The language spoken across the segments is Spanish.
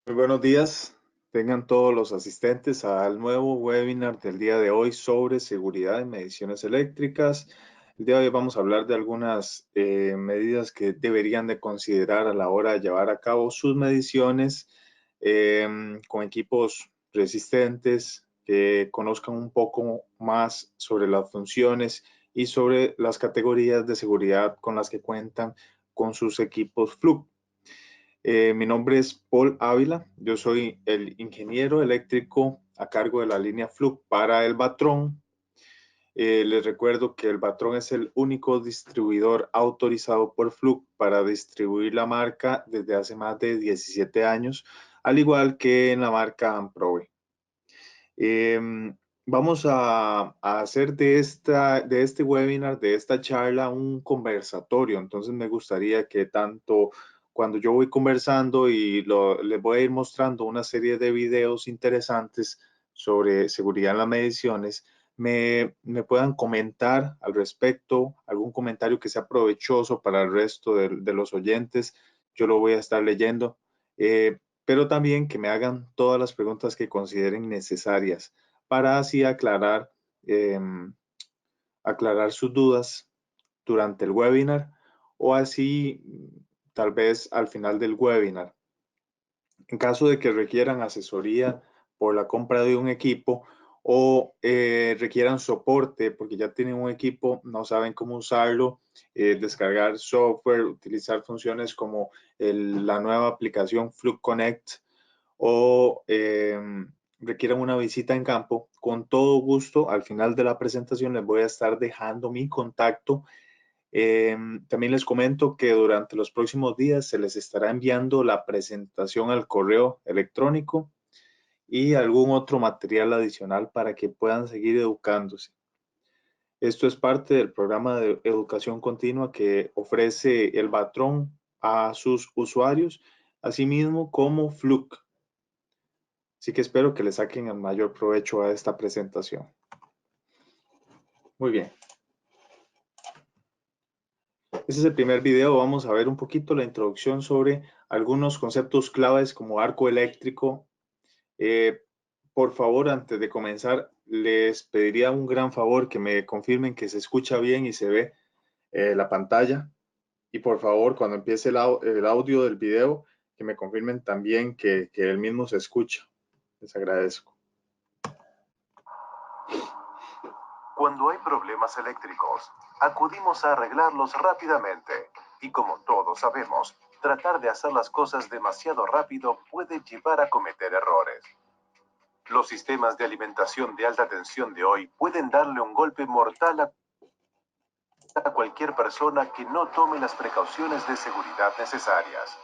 Muy buenos días, tengan todos los asistentes al nuevo webinar del día de hoy sobre seguridad en mediciones eléctricas. El día de hoy vamos a hablar de algunas medidas que deberían de considerar a la hora de llevar a cabo sus mediciones con equipos resistentes, que conozcan un poco más sobre las funciones y sobre las categorías de seguridad con las que cuentan con sus equipos Fluke. Mi nombre es Paul Ávila, yo soy el ingeniero eléctrico a cargo de la línea Fluke para el Batrón. Les recuerdo que el Batrón es el único distribuidor autorizado por Fluke para distribuir la marca desde hace más de 17 años, al igual que en la marca Amprobe. Vamos a hacer de este webinar, de esta charla, un conversatorio. Entonces me gustaría que tanto cuando yo voy conversando y les voy a ir mostrando una serie de videos interesantes sobre seguridad en las mediciones, me puedan comentar al respecto, algún comentario que sea provechoso para el resto de los oyentes. Yo lo voy a estar leyendo. Pero también que me hagan todas las preguntas que consideren necesarias para así eh, aclarar sus dudas durante el webinar o así tal vez al final del webinar. En caso de que requieran asesoría por la compra de un equipo o requieran soporte porque ya tienen un equipo, no saben cómo usarlo, descargar software, utilizar funciones como la nueva aplicación Fluke Connect o requieran una visita en campo, con todo gusto, al final de la presentación les voy a estar dejando mi contacto. También les comento que durante los próximos días se les estará enviando la presentación al correo electrónico y algún otro material adicional para que puedan seguir educándose. Esto es parte del programa de educación continua que ofrece el Batrón a sus usuarios, asimismo como Fluke. Así que espero que le saquen el mayor provecho a esta presentación. Muy bien. Este es el primer video. Vamos a ver un poquito la introducción sobre algunos conceptos claves como arco eléctrico. Por favor, antes de comenzar, les pediría un gran favor que me confirmen que se escucha bien y se ve la pantalla. Y por favor, cuando empiece el audio del video, que me confirmen también que el mismo se escucha. Les agradezco. Cuando hay problemas eléctricos, acudimos a arreglarlos rápidamente. Y como todos sabemos, tratar de hacer las cosas demasiado rápido puede llevar a cometer errores. Los sistemas de alimentación de alta tensión de hoy pueden darle un golpe mortal a cualquier persona que no tome las precauciones de seguridad necesarias.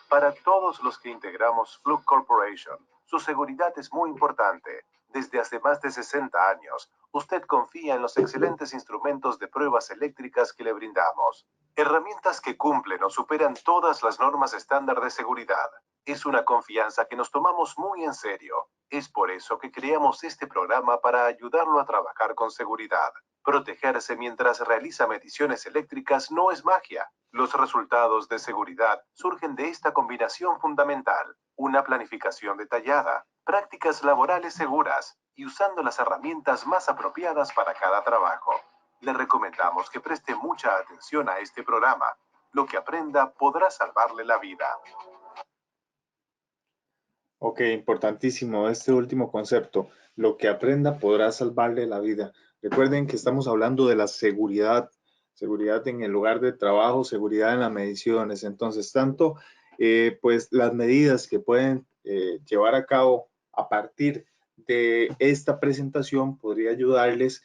Para todos los que integramos Fluke Corporation, su seguridad es muy importante. Desde hace más de 60 años, usted confía en los excelentes instrumentos de pruebas eléctricas que le brindamos. Herramientas que cumplen o superan todas las normas estándar de seguridad. Es una confianza que nos tomamos muy en serio. Es por eso que creamos este programa para ayudarlo a trabajar con seguridad. Protegerse mientras realiza mediciones eléctricas no es magia. Los resultados de seguridad surgen de esta combinación fundamental: una planificación detallada, prácticas laborales seguras y usando las herramientas más apropiadas para cada trabajo. Le recomendamos que preste mucha atención a este programa. Lo que aprenda podrá salvarle la vida. Ok, importantísimo este último concepto. Lo que aprenda podrá salvarle la vida. Recuerden que estamos hablando de la seguridad, seguridad en el lugar de trabajo, seguridad en las mediciones. Entonces, tanto pues las medidas que pueden llevar a cabo a partir de esta presentación podría ayudarles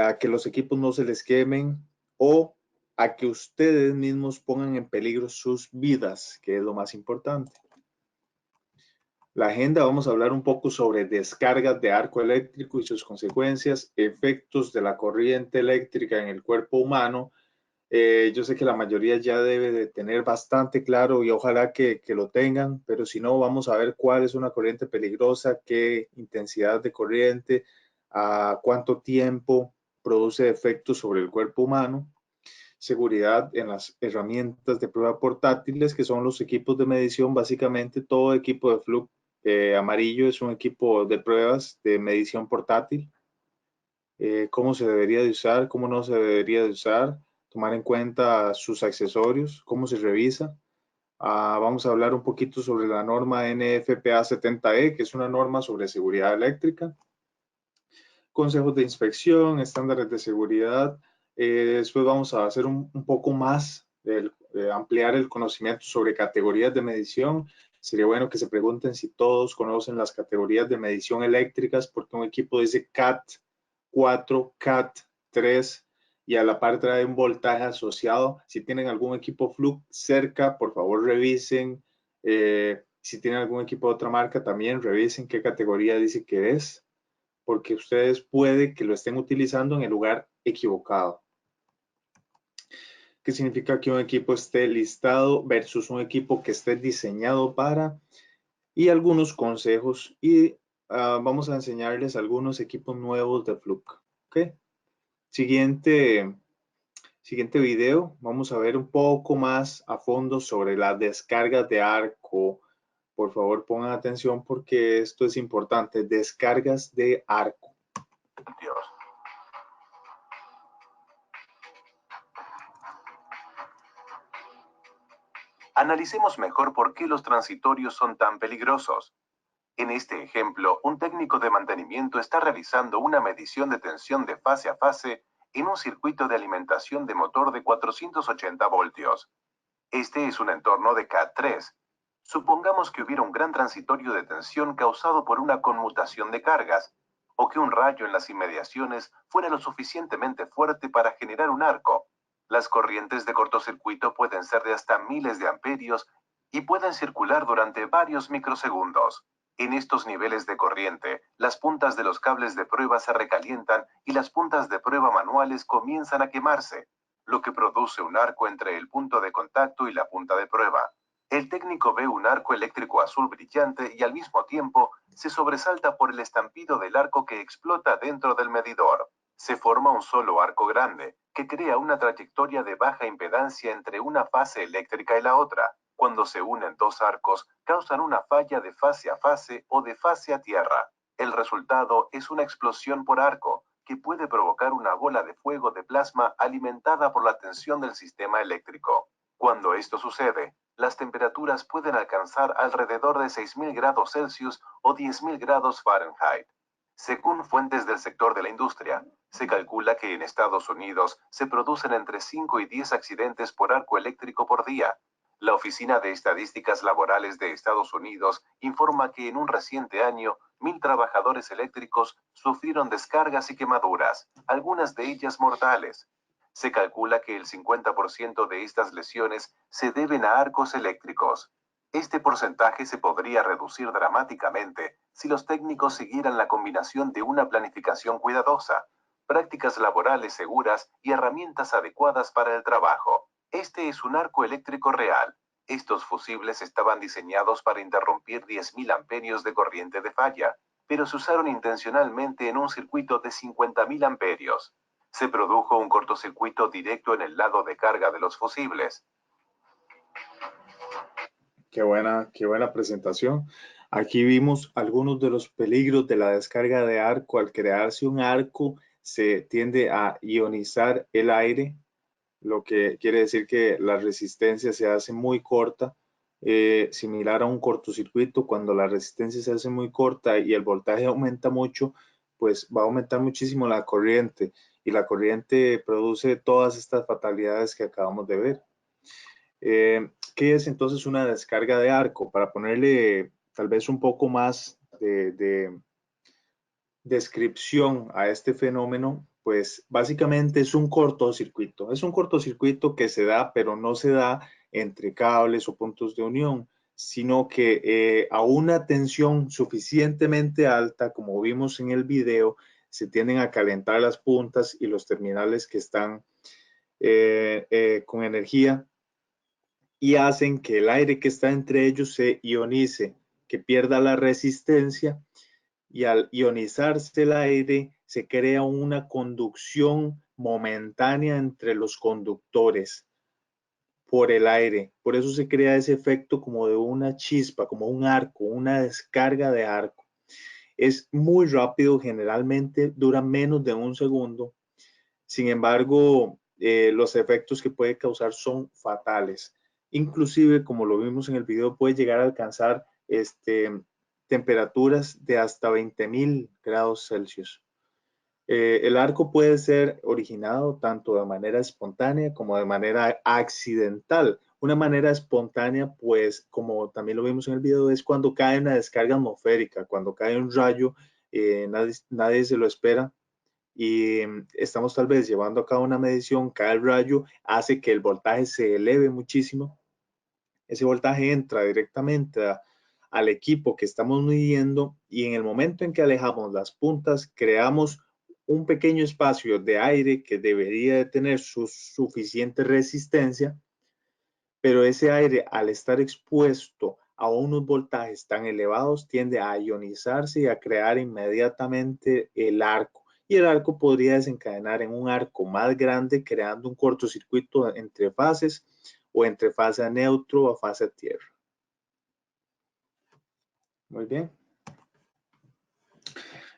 a que los equipos no se les quemen o a que ustedes mismos pongan en peligro sus vidas, que es lo más importante. La agenda, vamos a hablar un poco sobre descargas de arco eléctrico y sus consecuencias, efectos de la corriente eléctrica en el cuerpo humano. Yo sé que la mayoría ya debe de tener bastante claro y ojalá que lo tengan, pero si no, vamos a ver cuál es una corriente peligrosa, qué intensidad de corriente, a cuánto tiempo produce efectos sobre el cuerpo humano. seguridad en las herramientas de prueba portátiles, que son los equipos de medición. Básicamente todo equipo de Fluke amarillo es un equipo de pruebas de medición portátil. Cómo se debería de usar, cómo no se debería de usar, tomar en cuenta sus accesorios, cómo se revisa. Vamos a hablar un poquito sobre la norma NFPA 70E, que es una norma sobre seguridad eléctrica. Consejos de inspección, estándares de seguridad. Después vamos a hacer un poco más, ampliar el conocimiento sobre categorías de medición. Sería bueno que se pregunten si todos conocen las categorías de medición eléctricas, porque un equipo dice CAT 4, CAT 3 y a la par trae un voltaje asociado. Si tienen algún equipo Fluke cerca, por favor revisen. Si tienen algún equipo de otra marca, también revisen qué categoría dice que es, porque ustedes puede que lo estén utilizando en el lugar equivocado. ¿Qué significa que un equipo esté listado versus un equipo que esté diseñado para? Y algunos consejos, y vamos a enseñarles algunos equipos nuevos de Fluke. ¿Okay? Siguiente video, vamos a ver un poco más a fondo sobre las descargas de arco. Por favor, pongan atención porque esto es importante. Descargas de arco. Dios. Analicemos mejor por qué los transitorios son tan peligrosos. En este ejemplo, un técnico de mantenimiento está realizando una medición de tensión de fase a fase en un circuito de alimentación de motor de 480 voltios. Este es un entorno de CAT3. Supongamos que hubiera un gran transitorio de tensión causado por una conmutación de cargas, o que un rayo en las inmediaciones fuera lo suficientemente fuerte para generar un arco. Las corrientes de cortocircuito pueden ser de hasta miles de amperios y pueden circular durante varios microsegundos. En estos niveles de corriente, las puntas de los cables de prueba se recalientan y las puntas de prueba manuales comienzan a quemarse, lo que produce un arco entre el punto de contacto y la punta de prueba. El técnico ve un arco eléctrico azul brillante y al mismo tiempo se sobresalta por el estampido del arco que explota dentro del medidor. Se forma un solo arco grande, que crea una trayectoria de baja impedancia entre una fase eléctrica y la otra. Cuando se unen dos arcos, causan una falla de fase a fase o de fase a tierra. El resultado es una explosión por arco, que puede provocar una bola de fuego de plasma alimentada por la tensión del sistema eléctrico. Cuando esto sucede, las temperaturas pueden alcanzar alrededor de 6.000 grados Celsius o 10.000 grados Fahrenheit. Según fuentes del sector de la industria, se calcula que en Estados Unidos se producen entre 5 y 10 accidentes por arco eléctrico por día. La Oficina de Estadísticas Laborales de Estados Unidos informa que en un reciente año, 1.000 trabajadores eléctricos sufrieron descargas y quemaduras, algunas de ellas mortales. Se calcula que el 50% de estas lesiones se deben a arcos eléctricos. Este porcentaje se podría reducir dramáticamente si los técnicos siguieran la combinación de una planificación cuidadosa, prácticas laborales seguras y herramientas adecuadas para el trabajo. Este es un arco eléctrico real. Estos fusibles estaban diseñados para interrumpir 10.000 amperios de corriente de falla, pero se usaron intencionalmente en un circuito de 50.000 amperios. Se produjo un cortocircuito directo en el lado de carga de los fusibles. Qué buena presentación. Aquí vimos algunos de los peligros de la descarga de arco. Al crearse un arco, se tiende a ionizar el aire, lo que quiere decir que la resistencia se hace muy corta, similar a un cortocircuito. Cuando la resistencia se hace muy corta y el voltaje aumenta mucho, pues va a aumentar muchísimo la corriente y la corriente produce todas estas fatalidades que acabamos de ver. ¿Qué es entonces una descarga de arco? Para ponerle tal vez un poco más de descripción a este fenómeno, pues básicamente es un cortocircuito. Es un cortocircuito que se da, pero no se da entre cables o puntos de unión, sino que a una tensión suficientemente alta, como vimos en el video, se tienden a calentar las puntas y los terminales que están con energía y hacen que el aire que está entre ellos se ionice, que pierda la resistencia, y al ionizarse el aire se crea una conducción momentánea entre los conductores por el aire. Por eso se crea ese efecto como de una chispa, como un arco, una descarga de arco. Es muy rápido, generalmente dura menos de un segundo. Sin embargo, los efectos que puede causar son fatales. Inclusive, como lo vimos en el video, puede llegar a alcanzar temperaturas de hasta 20.000 grados Celsius. El arco puede ser originado tanto de manera espontánea como de manera accidental. Una manera espontánea, pues, como también lo vimos en el video, es cuando cae una descarga atmosférica, cuando cae un rayo, nadie se lo espera y estamos tal vez llevando a cabo una medición, cae el rayo, hace que el voltaje se eleve muchísimo. Ese voltaje entra directamente al equipo que estamos midiendo y en el momento en que alejamos las puntas, creamos un pequeño espacio de aire que debería de tener su suficiente resistencia, pero ese aire al estar expuesto a unos voltajes tan elevados tiende a ionizarse y a crear inmediatamente el arco. Y el arco podría desencadenar en un arco más grande, creando un cortocircuito entre fases o entre fase a neutro o fase a tierra. Muy bien.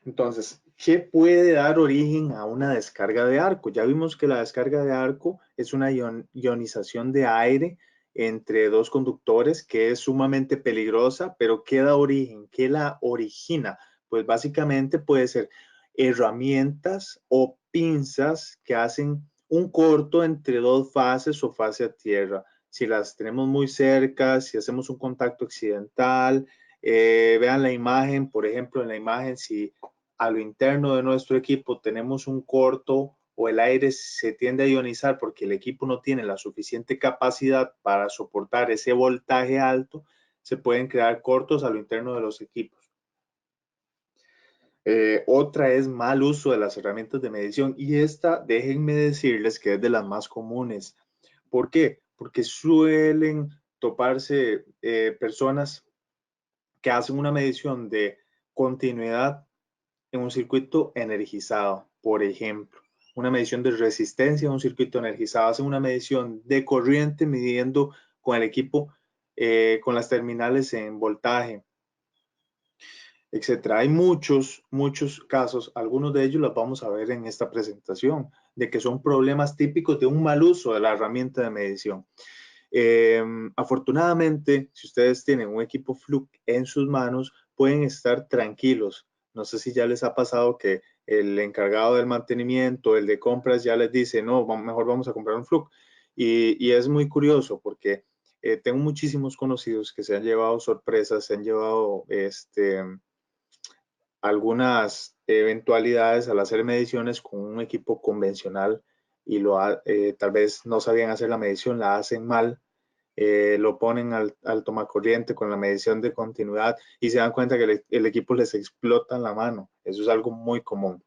Entonces, ¿qué puede dar origen a una descarga de arco? Ya vimos que la descarga de arco es una ionización de aire entre dos conductores que es sumamente peligrosa, pero ¿qué da origen? ¿Qué la origina? Pues básicamente puede ser herramientas o pinzas que hacen un corto entre dos fases o fase a tierra. Si las tenemos muy cerca, si hacemos un contacto accidental, vean la imagen, por ejemplo, en la imagen, si a lo interno de nuestro equipo tenemos un corto o el aire se tiende a ionizar porque el equipo no tiene la suficiente capacidad para soportar ese voltaje alto, se pueden crear cortos a lo interno de los equipos. Otra es mal uso de las herramientas de medición y esta, déjenme decirles que es de las más comunes. ¿Por qué? Porque suelen toparse personas que hacen una medición de continuidad en un circuito energizado, por ejemplo, una medición de resistencia en un circuito energizado, hacen una medición de corriente midiendo con el equipo, con las terminales en voltaje, etcétera. Hay muchos casos, algunos de ellos los vamos a ver en esta presentación, de que son problemas típicos de un mal uso de la herramienta de medición. Afortunadamente, si ustedes tienen un equipo Fluke en sus manos, pueden estar tranquilos. No sé si ya les ha pasado que el encargado del mantenimiento, el de compras, ya les dice, no, mejor vamos a comprar un Fluke. Y es muy curioso porque tengo muchísimos conocidos que se han llevado sorpresas, se han llevado algunas eventualidades al hacer mediciones con un equipo convencional y tal vez no sabían hacer la medición, la hacen mal, lo ponen al tomacorriente con la medición de continuidad y se dan cuenta que el equipo les explota en la mano. Eso es algo muy común.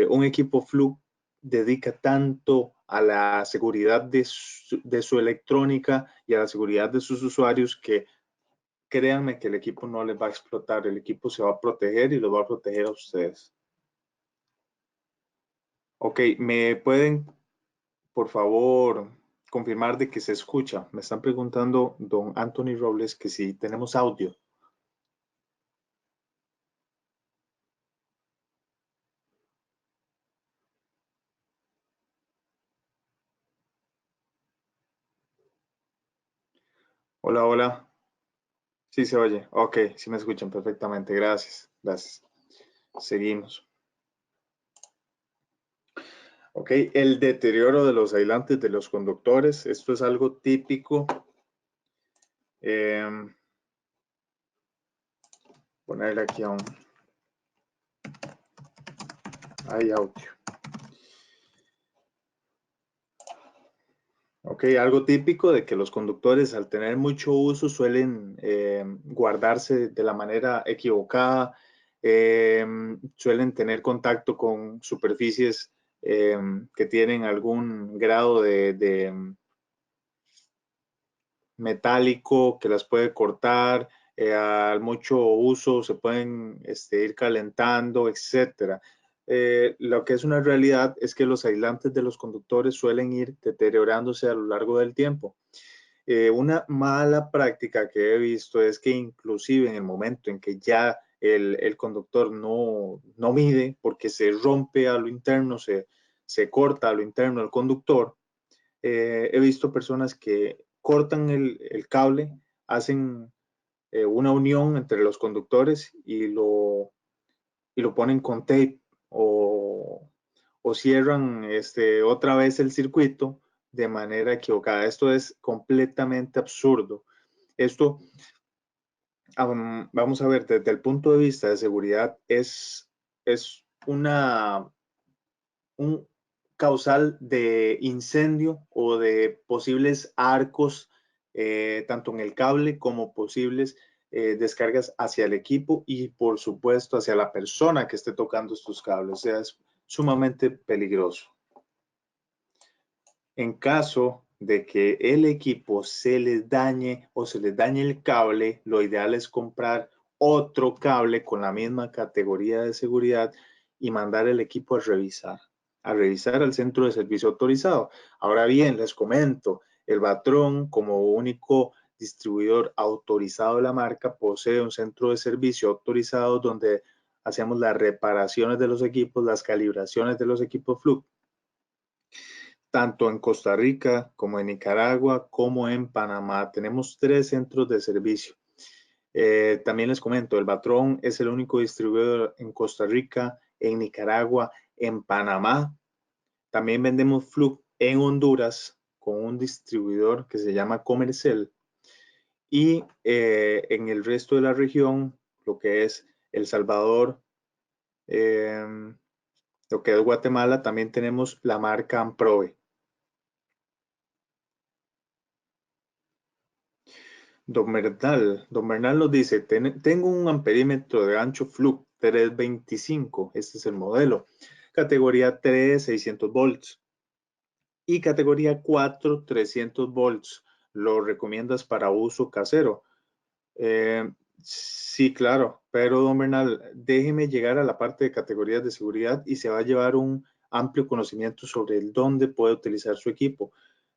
Un equipo Fluke dedica tanto a la seguridad de su electrónica y a la seguridad de sus usuarios que créanme que el equipo no les va a explotar, el equipo se va a proteger y los va a proteger a ustedes. Ok, ¿me pueden, por favor, confirmar de que se escucha? Me están preguntando don Anthony Robles que si tenemos audio. Hola, hola. Sí se oye. Ok, sí me escuchan perfectamente. Gracias, gracias. Seguimos. Ok, el deterioro de los aislantes de los conductores. Esto es algo típico. Ponerle aquí a un... Hay audio. Ok, algo típico de que los conductores al tener mucho uso suelen guardarse de la manera equivocada, suelen tener contacto con superficies que tienen algún grado de metálico que las puede cortar, al mucho uso se pueden ir calentando, etcétera. lo que es una realidad es que los aislantes de los conductores suelen ir deteriorándose a lo largo del tiempo. Una mala práctica que he visto es que inclusive en el momento en que ya el conductor no mide porque se rompe a lo interno, se corta a lo interno el conductor, he visto personas que cortan el cable, hacen una unión entre los conductores y lo ponen con tape o cierran otra vez el circuito de manera equivocada. Esto es completamente absurdo. Esto, vamos a ver, desde el punto de vista de seguridad, es un causal de incendio o de posibles arcos, tanto en el cable como posibles descargas hacia el equipo y por supuesto hacia la persona que esté tocando estos cables. O sea, es sumamente peligroso. En caso de que el equipo se les dañe o se les dañe el cable, lo ideal es comprar otro cable con la misma categoría de seguridad y mandar el equipo a revisar al centro de servicio autorizado. Ahora bien, les comento, el Batrón, como único distribuidor autorizado de la marca, posee un centro de servicio autorizado donde hacemos las reparaciones de los equipos, las calibraciones de los equipos Fluke, tanto en Costa Rica como en Nicaragua como en Panamá. Tenemos 3 centros de servicio. También les comento, el Batrón es el único distribuidor en Costa Rica, en Nicaragua, en Panamá. También vendemos Fluke en Honduras con un distribuidor que se llama Comercel. Y en el resto de la región, lo que es El Salvador, lo que es Guatemala, también tenemos la marca Amprobe. Don Bernal nos dice, tengo un amperímetro de ancho Fluke 325, este es el modelo, categoría 3, 600 volts y categoría 4, 300 volts. ¿Lo recomiendas para uso casero? Sí, claro, pero don Bernal, déjeme llegar a la parte de categorías de seguridad y se va a llevar un amplio conocimiento sobre el dónde puede utilizar su equipo.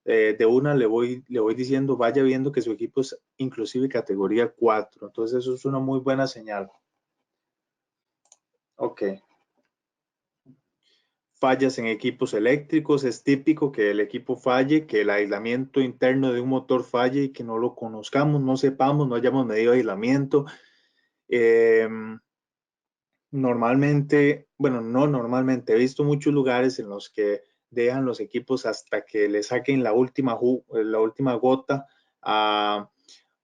De una le voy diciendo, vaya viendo que su equipo es inclusive categoría 4, entonces eso es una muy buena señal. Ok. Fallas en equipos eléctricos, es típico que el equipo falle, que el aislamiento interno de un motor falle y que no lo conozcamos, no sepamos, no hayamos medido aislamiento. Eh, Normalmente, bueno, no normalmente, he visto muchos lugares en los que dejan los equipos hasta que le saquen la última gota. Ah,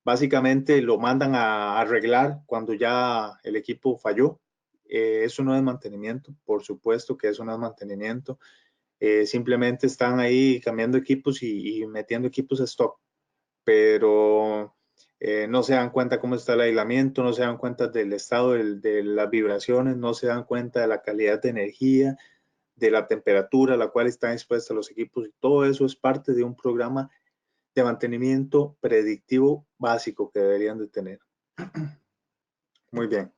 básicamente lo mandan a arreglar cuando ya el equipo falló. Eso no es mantenimiento, por supuesto que eso no es mantenimiento. Simplemente están ahí cambiando equipos y metiendo equipos a stock, pero no se dan cuenta cómo está el aislamiento, no se dan cuenta del estado de las vibraciones, no se dan cuenta de la calidad de energía, de la temperatura a la cual están expuestos los equipos, y todo eso es parte de un programa de mantenimiento predictivo básico que deberían de tener. Muy bien.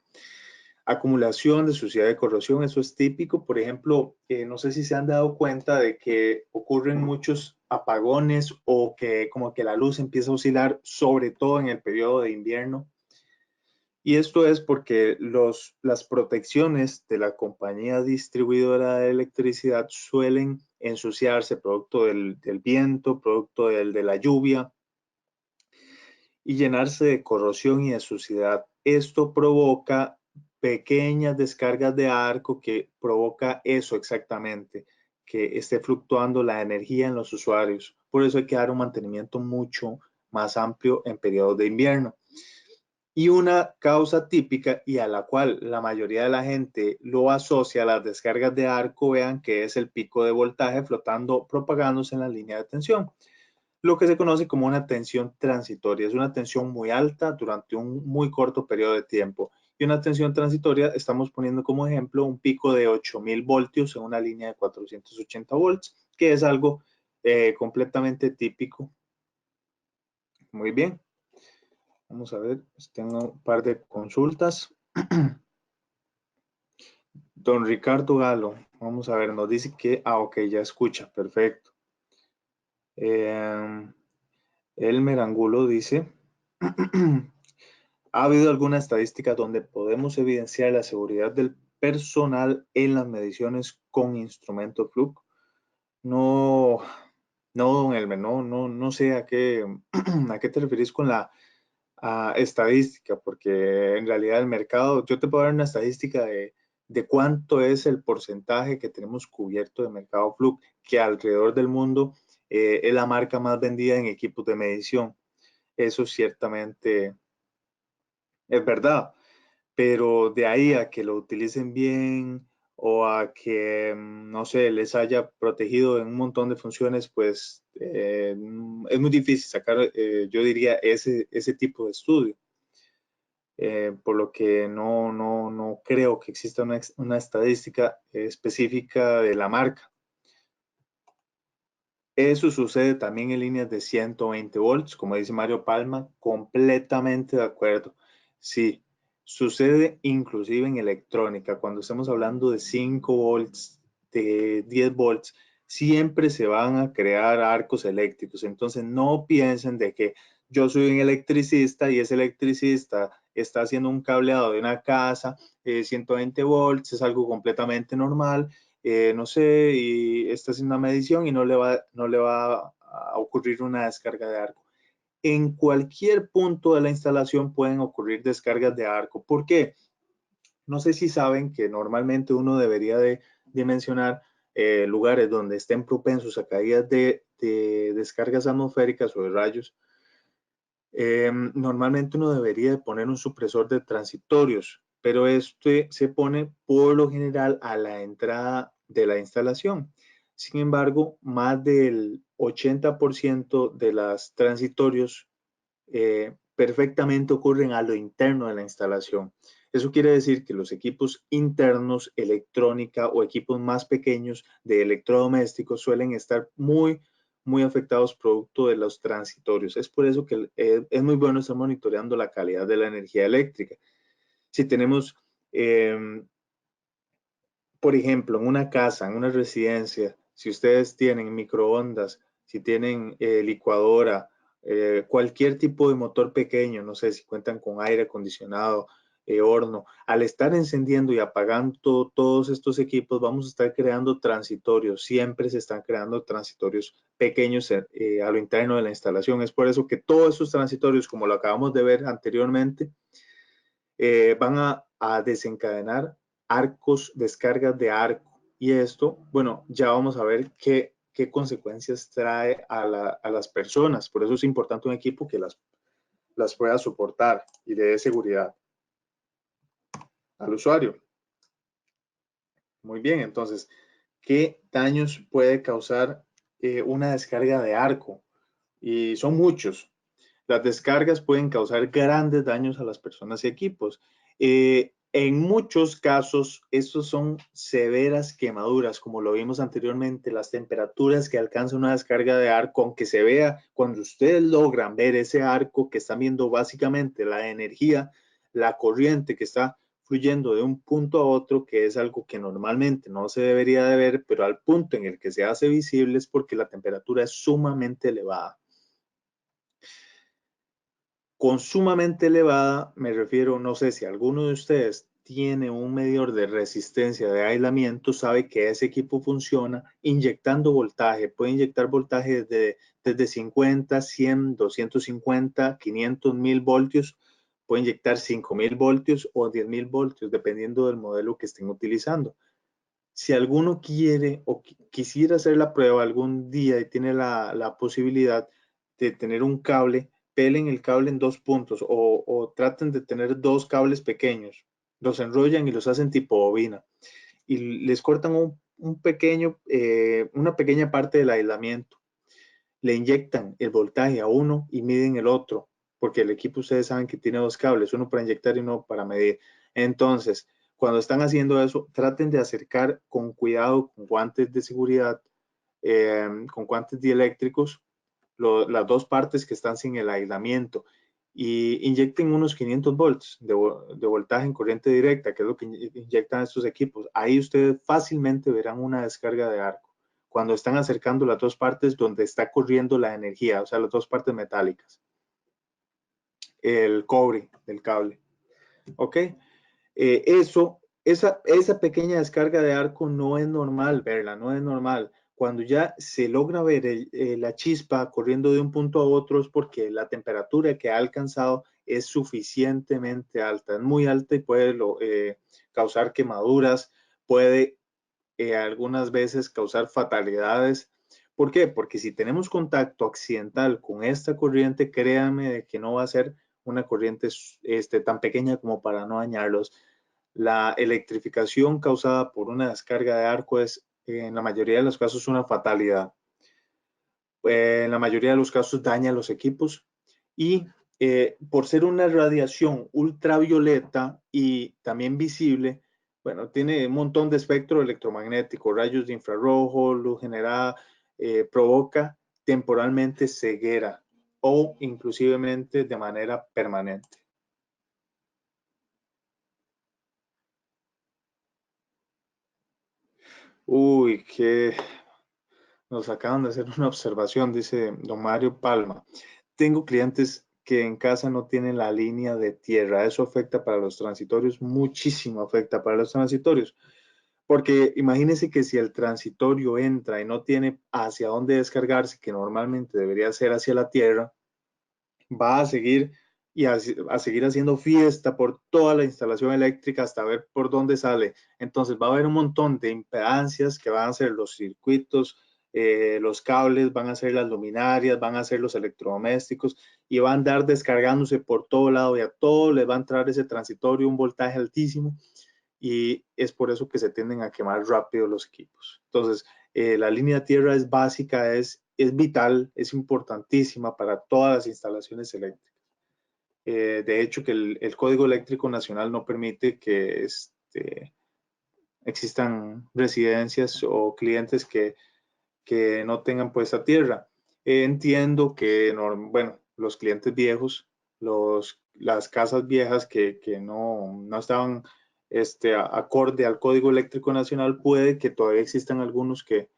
Acumulación de suciedad y corrosión, eso es típico. Por ejemplo, no sé si se han dado cuenta de que ocurren muchos apagones o que como que la luz empieza a oscilar, sobre todo en el periodo de invierno. Y esto es porque las protecciones de la compañía distribuidora de electricidad suelen ensuciarse producto del viento, producto de la lluvia y llenarse de corrosión y de suciedad. Esto provoca pequeñas descargas de arco que provoca eso exactamente, que esté fluctuando la energía en los usuarios. Por eso hay que dar un mantenimiento mucho más amplio en periodos de invierno. Y una causa típica y a la cual la mayoría de la gente lo asocia a las descargas de arco, vean que es el pico de voltaje flotando, propagándose en la línea de tensión, lo que se conoce como una tensión transitoria. Es una tensión muy alta durante un muy corto periodo de tiempo. Y una tensión transitoria, estamos poniendo como ejemplo un pico de 8000 voltios en una línea de 480 volts, que es algo completamente típico. Muy bien. Vamos a ver, tengo un par de consultas. Don Ricardo Galo, vamos a ver, nos dice que, ok, ya escucha, perfecto. Elmer Angulo dice, ¿ha habido alguna estadística donde podemos evidenciar la seguridad del personal en las mediciones con instrumento Fluke? No, no, don Elmer, no sé a qué, a qué te referís con la estadística, porque en realidad el mercado, yo te puedo dar una estadística de cuánto es el porcentaje que tenemos cubierto de mercado Fluke, que alrededor del mundo es la marca más vendida en equipos de medición. Eso ciertamente es verdad, pero de ahí a que lo utilicen bien o a que, no sé, les haya protegido en un montón de funciones, pues es muy difícil sacar, yo diría, ese tipo de estudio. Por lo que no creo que exista una estadística específica de la marca. Eso sucede también en líneas de 120 volts, como dice Mario Palma, completamente de acuerdo. Sí, sucede inclusive en electrónica, cuando estamos hablando de 5 volts, de 10 volts, siempre se van a crear arcos eléctricos. Entonces no piensen de que yo soy un electricista y ese electricista está haciendo un cableado de una casa, 120 volts, es algo completamente normal, no sé, y esta es una medición y no le va a ocurrir una descarga de arco. En cualquier punto de la instalación pueden ocurrir descargas de arco. ¿Por qué? No sé si saben que normalmente uno debería de dimensionar lugares donde estén propensos a caídas de descargas atmosféricas o de rayos. Normalmente uno debería de poner un supresor de transitorios, pero este se pone por lo general a la entrada de la instalación. Sin embargo, más del 80% de los transitorios perfectamente ocurren a lo interno de la instalación. Eso quiere decir que los equipos internos, electrónica o equipos más pequeños de electrodomésticos suelen estar muy afectados producto de los transitorios. Es por eso que es muy bueno estar monitoreando la calidad de la energía eléctrica. Si tenemos, por ejemplo, en una casa, en una residencia, si ustedes tienen microondas, si tienen licuadora, cualquier tipo de motor pequeño, no sé si cuentan con aire acondicionado, horno, al estar encendiendo y apagando todos estos equipos, vamos a estar creando transitorios. Siempre se están creando transitorios pequeños a lo interno de la instalación. Es por eso que todos esos transitorios, como lo acabamos de ver anteriormente, van a desencadenar arcos, descargas de arco. Y esto, bueno, ya vamos a ver qué consecuencias trae a las personas. Por eso es importante un equipo que las pueda soportar y le dé seguridad al usuario. Muy bien, entonces, ¿qué daños puede causar una descarga de arco? Y son muchos. Las descargas pueden causar grandes daños a las personas y equipos. En muchos casos, estos son severas quemaduras, como lo vimos anteriormente, las temperaturas que alcanza una descarga de arco, aunque se vea, cuando ustedes logran ver ese arco que están viendo básicamente la energía, la corriente que está fluyendo de un punto a otro, que es algo que normalmente no se debería de ver, pero al punto en el que se hace visible es porque la temperatura es sumamente elevada. Con sumamente elevada me refiero, no sé si alguno de ustedes tiene un medidor de resistencia de aislamiento, sabe que ese equipo funciona inyectando voltaje. Puede inyectar voltaje desde 50, 100, 250, 500, 1000 voltios. Puede inyectar 5000 voltios o 10.000 voltios, dependiendo del modelo que estén utilizando. Si alguno quiere o quisiera hacer la prueba algún día y tiene la posibilidad de tener un cable, pelen el cable en dos puntos o traten de tener dos cables pequeños, los enrollan y los hacen tipo bobina y les cortan una pequeña parte del aislamiento, le inyectan el voltaje a uno y miden el otro, porque el equipo ustedes saben que tiene dos cables, uno para inyectar y uno para medir. Entonces, cuando están haciendo eso, traten de acercar con cuidado, con guantes de seguridad, con guantes dieléctricos, las dos partes que están sin el aislamiento y inyecten unos 500 volts de voltaje en corriente directa, que es lo que inyectan estos equipos. Ahí ustedes fácilmente verán una descarga de arco cuando están acercando las dos partes donde está corriendo la energía, o sea, las dos partes metálicas, el cobre del cable. ¿Ok? Esa pequeña descarga de arco no es normal verla, no es normal. Cuando ya se logra ver la chispa corriendo de un punto a otro es porque la temperatura que ha alcanzado es suficientemente alta, es muy alta y puede causar quemaduras, puede algunas veces causar fatalidades. ¿Por qué? Porque si tenemos contacto accidental con esta corriente, créanme que no va a ser una corriente tan pequeña como para no dañarlos. La electrificación causada por una descarga de arco es en la mayoría de los casos una fatalidad. En la mayoría de los casos daña los equipos y por ser una radiación ultravioleta y también visible, bueno, tiene un montón de espectro electromagnético, rayos de infrarrojo, luz generada, provoca temporalmente ceguera o inclusivemente de manera permanente. Uy, que nos acaban de hacer una observación, dice don Mario Palma. Tengo clientes que en casa no tienen la línea de tierra. Eso afecta para los transitorios, muchísimo afecta para los transitorios. Porque imagínense que si el transitorio entra y no tiene hacia dónde descargarse, que normalmente debería ser hacia la tierra, va a seguir y a seguir haciendo fiesta por toda la instalación eléctrica hasta ver por dónde sale. Entonces va a haber un montón de impedancias que van a ser los circuitos, los cables, van a ser las luminarias, van a ser los electrodomésticos y van a andar descargándose por todo lado y a todo les va a entrar ese transitorio, un voltaje altísimo y es por eso que se tienden a quemar rápido los equipos. Entonces, la línea de tierra es básica, es vital, es importantísima para todas las instalaciones eléctricas. De hecho, que el Código Eléctrico Nacional no permite que existan residencias o clientes que no tengan puesta tierra. Entiendo que, bueno, los clientes viejos, las casas viejas que no estaban acorde al Código Eléctrico Nacional, puede que todavía existan algunos que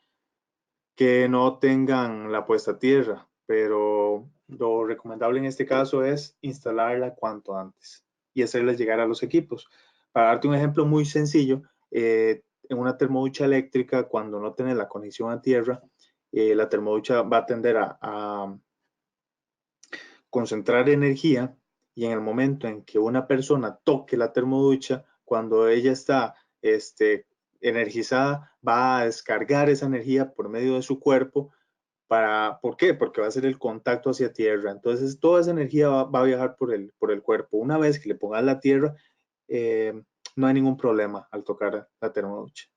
no tengan la puesta a tierra, pero lo recomendable en este caso es instalarla cuanto antes y hacerla llegar a los equipos. Para darte un ejemplo muy sencillo, en una termoducha eléctrica, cuando no tiene la conexión a tierra, la termoducha va a tender a concentrar energía y en el momento en que una persona toque la termoducha, cuando ella está energizada, va a descargar esa energía por medio de su cuerpo. ¿Por qué? Porque va a ser el contacto hacia tierra. Entonces, toda esa energía va a viajar por el cuerpo. Una vez que le pongas la tierra, no hay ningún problema al tocar la termoducha.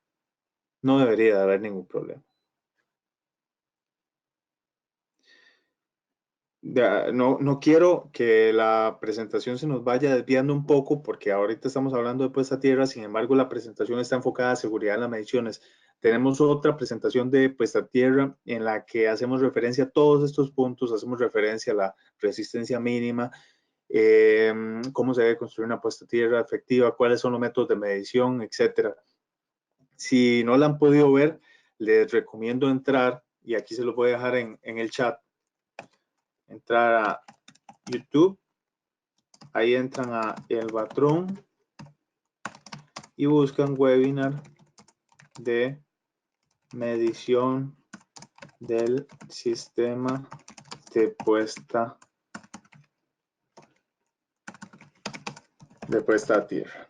No debería de haber ningún problema. No quiero que la presentación se nos vaya desviando un poco porque ahorita estamos hablando de puesta a tierra, sin embargo la presentación está enfocada a seguridad en las mediciones. Tenemos otra presentación de puesta a tierra en la que hacemos referencia a todos estos puntos, hacemos referencia a la resistencia mínima, cómo se debe construir una puesta a tierra efectiva, cuáles son los métodos de medición, etcétera. Si no la han podido ver, les recomiendo entrar, y aquí se los voy a dejar en el chat, entrar a YouTube, ahí entran a Elvatron y buscan webinar de medición del sistema de puesta a tierra.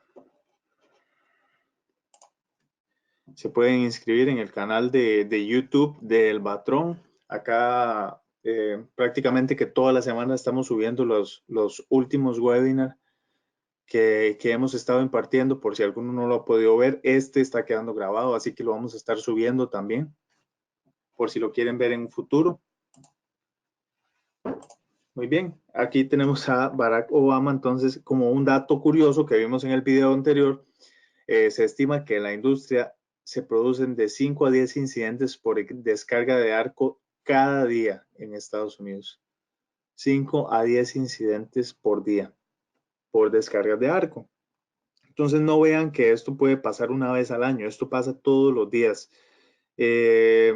Se pueden inscribir en el canal de YouTube de Elvatron. Acá prácticamente que toda la semana estamos subiendo los últimos webinars que hemos estado impartiendo. Por si alguno no lo ha podido ver, este está quedando grabado, así que lo vamos a estar subiendo también, por si lo quieren ver en un futuro. Muy bien, aquí tenemos a Barack Obama. Entonces, como un dato curioso que vimos en el video anterior, se estima que en la industria se producen de 5 a 10 incidentes por descarga de arco cada día en Estados Unidos. 5 a 10 incidentes por día por descargas de arco. Entonces no vean que esto puede pasar una vez al año, esto pasa todos los días. Es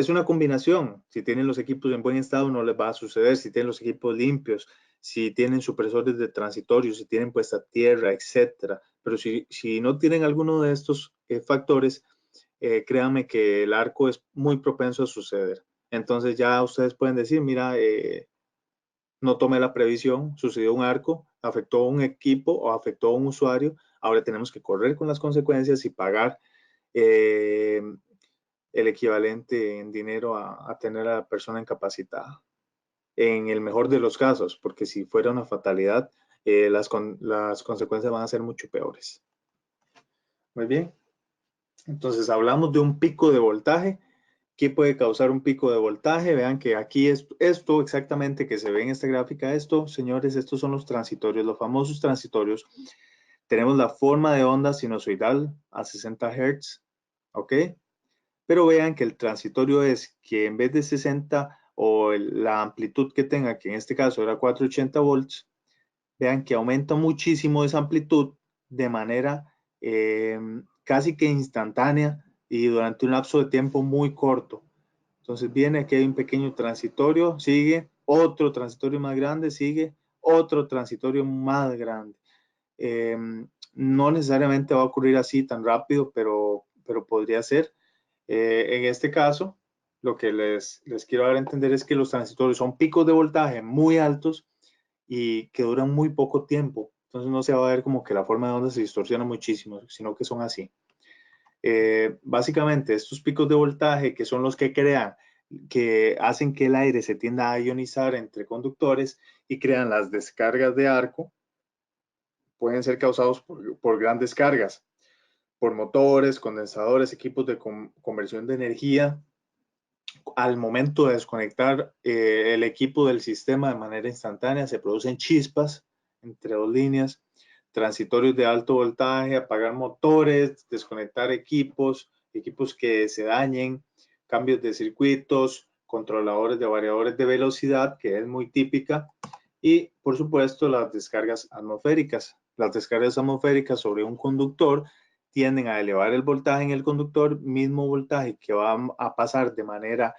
una combinación. Si tienen los equipos en buen estado no les va a suceder. Si tienen los equipos limpios, si tienen supresores de transitorio, si tienen puesta tierra, etcétera. Pero si no tienen alguno de estos factores, créanme que el arco es muy propenso a suceder. Entonces ya ustedes pueden decir, mira, no tomé la previsión, sucedió un arco, afectó a un equipo o afectó a un usuario, ahora tenemos que correr con las consecuencias y pagar el equivalente en dinero a tener a la persona incapacitada. En el mejor de los casos, porque si fuera una fatalidad, las consecuencias van a ser mucho peores. Muy bien. Entonces hablamos de un pico de voltaje. ¿Qué puede causar un pico de voltaje? Vean que aquí esto exactamente que se ve en esta gráfica, señores, estos son los transitorios, los famosos transitorios. Tenemos la forma de onda sinusoidal a 60 Hz, ¿ok? Pero vean que el transitorio es que en vez de 60 o la amplitud que tenga, que en este caso era 480 volts, vean que aumenta muchísimo esa amplitud de manera casi que instantánea y durante un lapso de tiempo muy corto. Entonces viene aquí hay un pequeño transitorio, sigue otro transitorio más grande, sigue otro transitorio más grande. No necesariamente va a ocurrir así tan rápido, pero podría ser. En este caso, lo que les quiero dar a entender es que los transitorios son picos de voltaje muy altos y que duran muy poco tiempo. Entonces no se va a ver como que la forma de onda se distorsiona muchísimo, sino que son así. Básicamente, estos picos de voltaje, que son los que crean, que hacen que el aire se tienda a ionizar entre conductores y crean las descargas de arco, pueden ser causados por grandes cargas, por motores, condensadores, equipos de conversión de energía. Al momento de desconectar el equipo del sistema de manera instantánea, se producen chispas entre dos líneas, transitorios de alto voltaje, apagar motores, desconectar equipos que se dañen, cambios de circuitos, controladores de variadores de velocidad, que es muy típica, y por supuesto las descargas atmosféricas. Las descargas atmosféricas sobre un conductor tienden a elevar el voltaje en el conductor, mismo voltaje que va a pasar de manera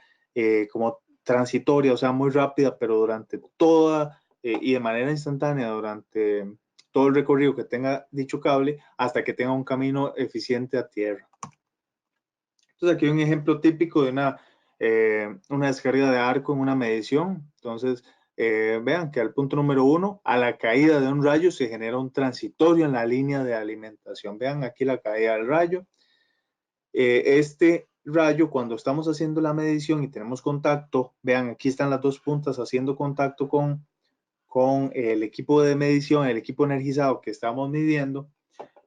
como transitoria, o sea, muy rápida, pero durante toda y de manera instantánea durante todo el recorrido que tenga dicho cable hasta que tenga un camino eficiente a tierra. Entonces aquí hay un ejemplo típico de una descarga de arco en una medición. Entonces vean que al punto número 1, a la caída de un rayo se genera un transitorio en la línea de alimentación. Vean aquí la caída del rayo. Este rayo, cuando estamos haciendo la medición y tenemos contacto, vean aquí están las dos puntas haciendo contacto con el equipo de medición, el equipo energizado que estamos midiendo.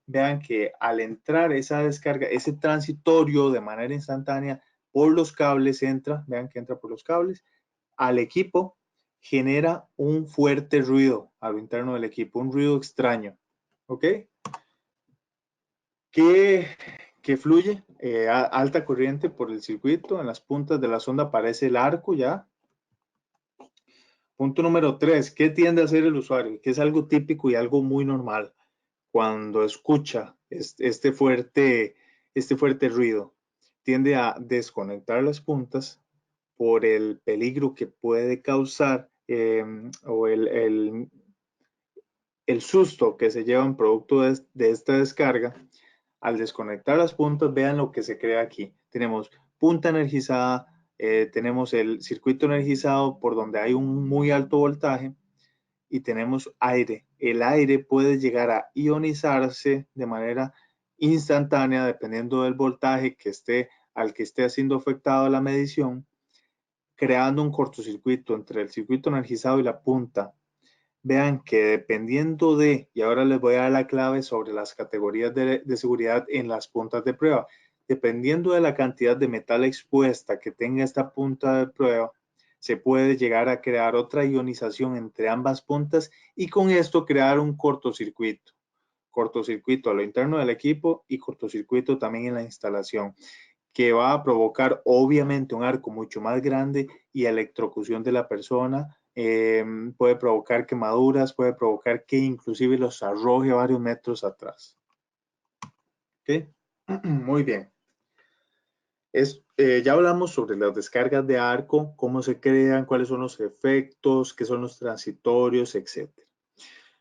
Vean que al entrar esa descarga, ese transitorio de manera instantánea por los cables entra, vean que entra por los cables, al equipo genera un fuerte ruido a lo interno del equipo, un ruido extraño, ¿ok? Que fluye alta corriente por el circuito, en las puntas de la sonda aparece el arco ya. Punto número 3, ¿qué tiende a hacer el usuario? Que es algo típico y algo muy normal cuando escucha este fuerte ruido. Tiende a desconectar las puntas por el peligro que puede causar o el susto que se lleva en producto de esta descarga. Al desconectar las puntas, vean lo que se crea aquí. Tenemos punta energizada, tenemos el circuito energizado por donde hay un muy alto voltaje y tenemos aire. El aire puede llegar a ionizarse de manera instantánea dependiendo del voltaje al que esté siendo afectado la medición, creando un cortocircuito entre el circuito energizado y la punta. Vean que dependiendo y ahora les voy a dar la clave sobre las categorías de seguridad en las puntas de prueba. Dependiendo de la cantidad de metal expuesta que tenga esta punta de prueba, se puede llegar a crear otra ionización entre ambas puntas y con esto crear un cortocircuito. Cortocircuito a lo interno del equipo y cortocircuito también en la instalación. que va a provocar obviamente un arco mucho más grande y electrocución de la persona. Puede provocar quemaduras, puede provocar que inclusive los arroje varios metros atrás. ¿Ok? Muy bien. Ya hablamos sobre las descargas de arco, cómo se crean, cuáles son los efectos, qué son los transitorios, etc.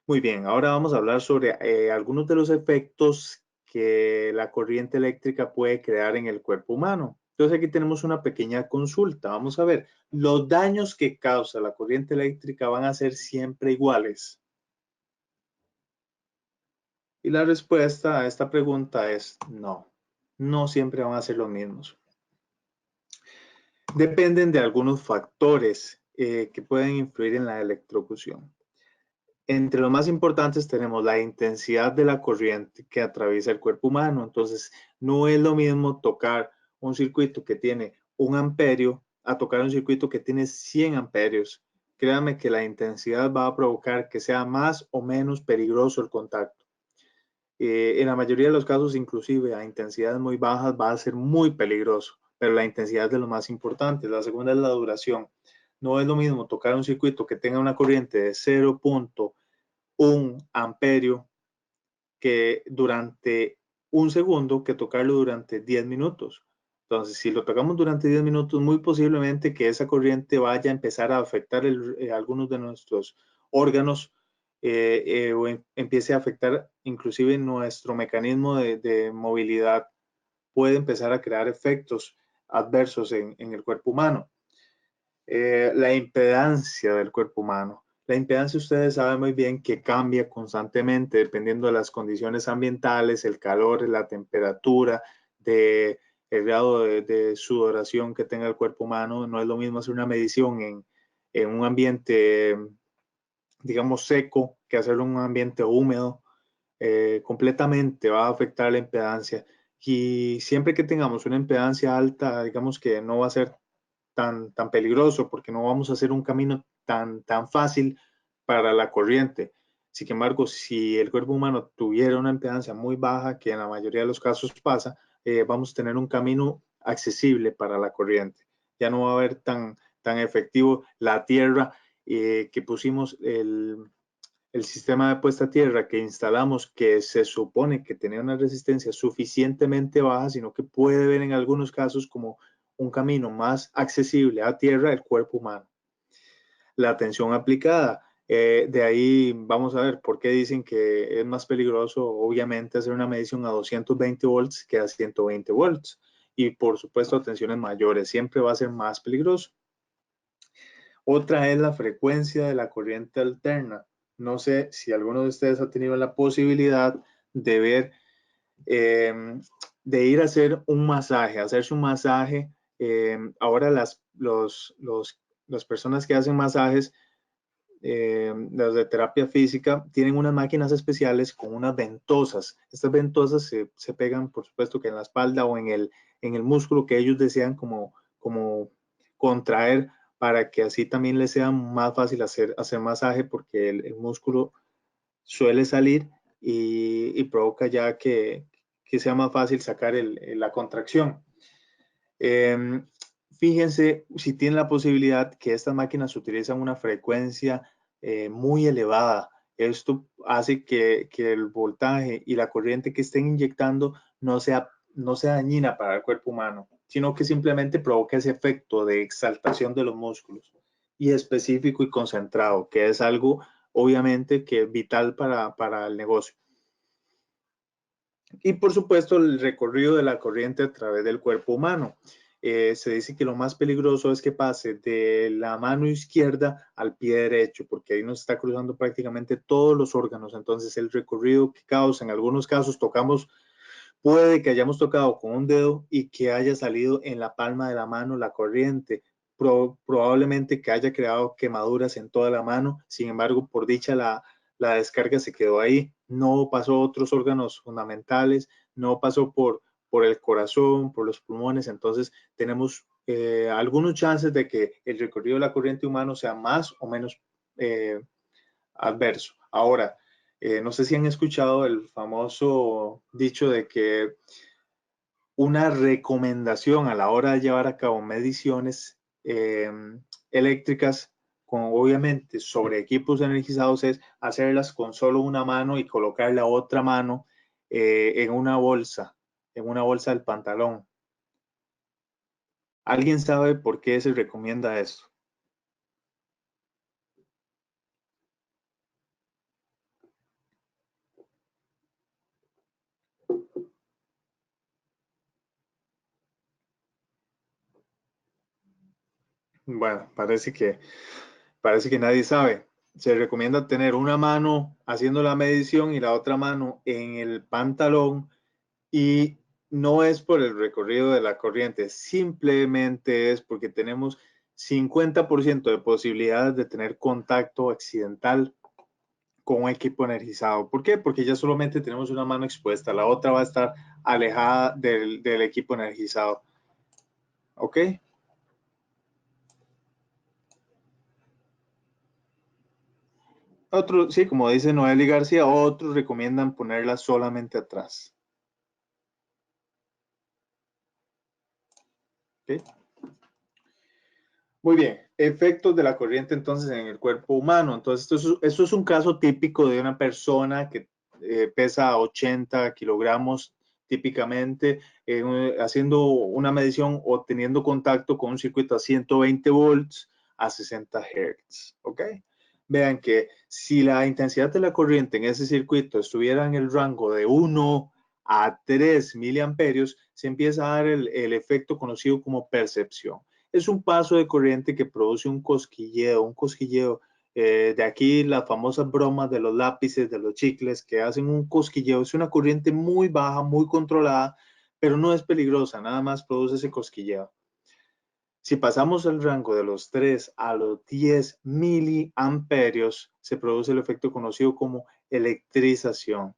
Muy bien, ahora vamos a hablar sobre algunos de los efectos que la corriente eléctrica puede crear en el cuerpo humano. Entonces aquí tenemos una pequeña consulta. Vamos a ver, ¿los daños que causa la corriente eléctrica van a ser siempre iguales? Y la respuesta a esta pregunta es no, no siempre van a ser los mismos. Dependen de algunos factores que pueden influir en la electrocución. Entre los más importantes tenemos la intensidad de la corriente que atraviesa el cuerpo humano. Entonces, no es lo mismo tocar un circuito que tiene 1 amperio a tocar un circuito que tiene 100 amperios. Créanme que la intensidad va a provocar que sea más o menos peligroso el contacto. En la mayoría de los casos, inclusive a intensidades muy bajas, va a ser muy peligroso, pero la intensidad es de lo más importante. La segunda es la duración. No es lo mismo tocar un circuito que tenga una corriente de 0.1 amperio que durante 1 segundo que tocarlo durante 10 minutos. Entonces, si lo tocamos durante 10 minutos, muy posiblemente que esa corriente vaya a empezar a afectar algunos de nuestros órganos o empiece a afectar inclusive nuestro mecanismo de movilidad. Puede empezar a crear efectos adversos en el cuerpo humano. La impedancia del cuerpo humano. La impedancia, ustedes saben muy bien que cambia constantemente dependiendo de las condiciones ambientales, el calor, la temperatura, el grado de sudoración que tenga el cuerpo humano. No es lo mismo hacer una medición en un ambiente, digamos, seco que hacerlo en un ambiente húmedo. Completamente va a afectar la impedancia. Y siempre que tengamos una impedancia alta, digamos que no va a ser tan peligroso porque no vamos a hacer un camino tan fácil para la corriente. Sin embargo, si el cuerpo humano tuviera una impedancia muy baja, que en la mayoría de los casos pasa, vamos a tener un camino accesible para la corriente. Ya no va a haber tan efectivo la tierra que pusimos, el sistema de puesta a tierra que instalamos, que se supone que tenía una resistencia suficientemente baja, sino que puede ver en algunos casos como un camino más accesible a tierra el cuerpo humano. La tensión aplicada, de ahí vamos a ver por qué dicen que es más peligroso, obviamente, hacer una medición a 220 volts que a 120 volts. Y por supuesto, a tensiones mayores, siempre va a ser más peligroso. Otra es la frecuencia de la corriente alterna. No sé si alguno de ustedes ha tenido la posibilidad de ver, de ir a hacer un masaje, hacerse un masaje. Ahora las personas que hacen masajes, las de terapia física, tienen unas máquinas especiales con unas ventosas. Estas ventosas se pegan, por supuesto, que en la espalda o en el músculo que ellos desean como contraer, para que así también les sea más fácil hacer masaje, porque el músculo suele salir y provoca ya que sea más fácil sacar la contracción. Eh, Fíjense si tienen la posibilidad que estas máquinas utilizan una frecuencia muy elevada. Esto hace que el voltaje y la corriente que estén inyectando no sea dañina para el cuerpo humano, sino que simplemente provoca ese efecto de exaltación de los músculos y específico y concentrado, que es algo obviamente que es vital para el negocio. Y por supuesto el recorrido de la corriente a través del cuerpo humano. Se dice que lo más peligroso es que pase de la mano izquierda al pie derecho, porque ahí nos está cruzando prácticamente todos los órganos. Entonces el recorrido que causa, en algunos casos puede que hayamos tocado con un dedo y que haya salido en la palma de la mano la corriente. Probablemente que haya creado quemaduras en toda la mano. Sin embargo, por dicha la descarga se quedó ahí, no pasó a otros órganos fundamentales, no pasó por el corazón, por los pulmones. Entonces tenemos algunos chances de que el recorrido de la corriente humana sea más o menos adverso. Ahora, no sé si han escuchado el famoso dicho de que una recomendación a la hora de llevar a cabo mediciones eléctricas, obviamente sobre equipos energizados, es hacerlas con solo una mano y colocar la otra mano en una bolsa del pantalón. ¿Alguien sabe por qué se recomienda esto? Bueno, parece que nadie sabe. Se recomienda tener una mano haciendo la medición y la otra mano en el pantalón, y no es por el recorrido de la corriente, simplemente es porque tenemos 50% de posibilidades de tener contacto accidental con un equipo energizado. ¿Por qué? Porque ya solamente tenemos una mano expuesta, la otra va a estar alejada del equipo energizado. ¿Ok? Otro, sí, como dice Noeli García, otros recomiendan ponerla solamente atrás. ¿Ok? Muy bien, efectos de la corriente entonces en el cuerpo humano. Entonces, esto es un caso típico de una persona que pesa 80 kilogramos típicamente, haciendo una medición o teniendo contacto con un circuito a 120 volts a 60 Hz. ¿Ok? Vean que si la intensidad de la corriente en ese circuito estuviera en el rango de 1 a 3 miliamperios, se empieza a dar el efecto conocido como percepción. Es un paso de corriente que produce un cosquilleo. De aquí las famosas bromas de los lápices, de los chicles, que hacen un cosquilleo. Es una corriente muy baja, muy controlada, pero no es peligrosa, nada más produce ese cosquilleo. Si pasamos el rango de los 3 a los 10 miliamperios, se produce el efecto conocido como electrización.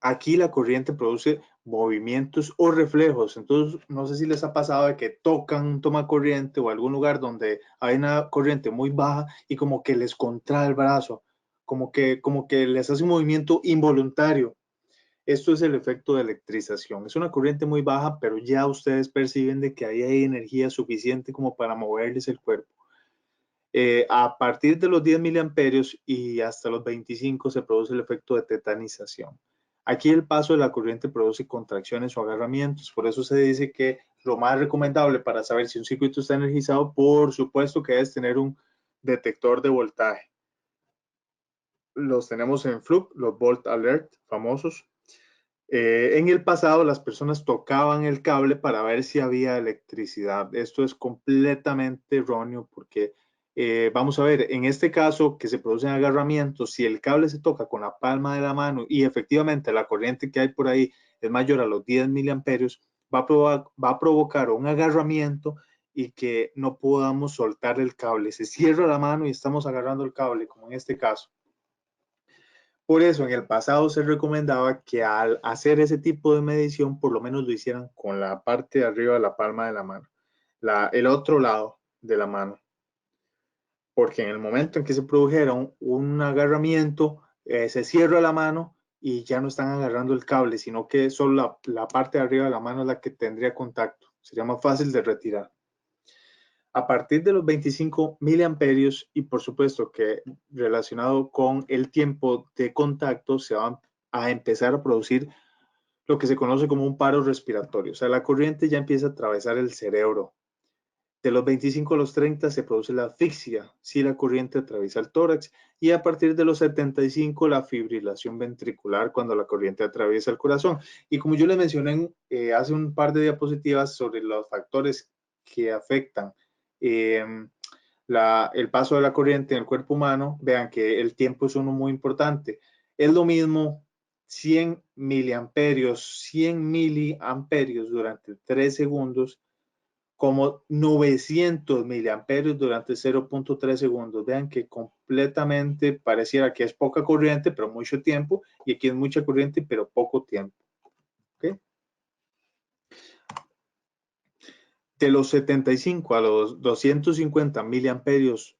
Aquí la corriente produce movimientos o reflejos. Entonces, no sé si les ha pasado de que tocan un toma corriente o algún lugar donde hay una corriente muy baja y como que les contrae el brazo, como que les hace un movimiento involuntario. Esto es el efecto de electrización. Es una corriente muy baja, pero ya ustedes perciben de que ahí hay energía suficiente como para moverles el cuerpo. A partir de los 10 miliamperios y hasta los 25 se produce el efecto de tetanización. Aquí el paso de la corriente produce contracciones o agarramientos, por eso se dice que lo más recomendable para saber si un circuito está energizado, por supuesto que es tener un detector de voltaje. Los tenemos en Fluke, los Volt Alert famosos. En el pasado las personas tocaban el cable para ver si había electricidad. Esto es completamente erróneo porque vamos a ver, en este caso que se producen agarramientos, si el cable se toca con la palma de la mano y efectivamente la corriente que hay por ahí es mayor a los 10 miliamperios, va a provocar un agarramiento y que no podamos soltar el cable. Se cierra la mano y estamos agarrando el cable, como en este caso. Por eso en el pasado se recomendaba que al hacer ese tipo de medición, por lo menos lo hicieran con la parte de arriba de la palma de la mano, el otro lado de la mano, porque en el momento en que se produjera un agarramiento, se cierra la mano y ya no están agarrando el cable, sino que solo la parte de arriba de la mano es la que tendría contacto. Sería más fácil de retirar. A partir de los 25 miliamperios y por supuesto que relacionado con el tiempo de contacto se van a empezar a producir lo que se conoce como un paro respiratorio. O sea, la corriente ya empieza a atravesar el cerebro. De los 25 a los 30 se produce la asfixia si la corriente atraviesa el tórax, y a partir de los 75 la fibrilación ventricular cuando la corriente atraviesa el corazón. Y como yo les mencioné hace un par de diapositivas sobre los factores que afectan eh, el paso de la corriente en el cuerpo humano, vean que el tiempo es uno muy importante. Es lo mismo 100 miliamperios durante 3 segundos como 900 miliamperios durante 0.3 segundos. Vean que completamente pareciera que es poca corriente, pero mucho tiempo, y aquí es mucha corriente, pero poco tiempo. ¿Okay? De los 75 a los 250 miliamperios,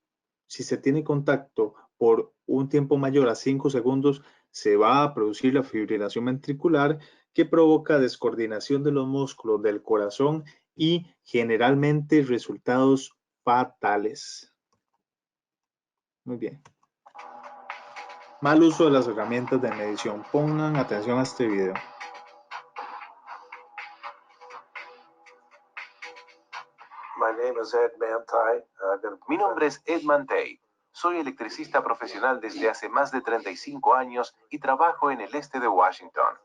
si se tiene contacto por un tiempo mayor a 5 segundos, se va a producir la fibrilación ventricular, que provoca descoordinación de los músculos del corazón y generalmente resultados fatales. Muy bien. Mal uso de las herramientas de medición. Pongan atención a este video. Mi nombre es Ed Mantei. Soy electricista profesional desde hace más de 35 años y trabajo en el este de Washington.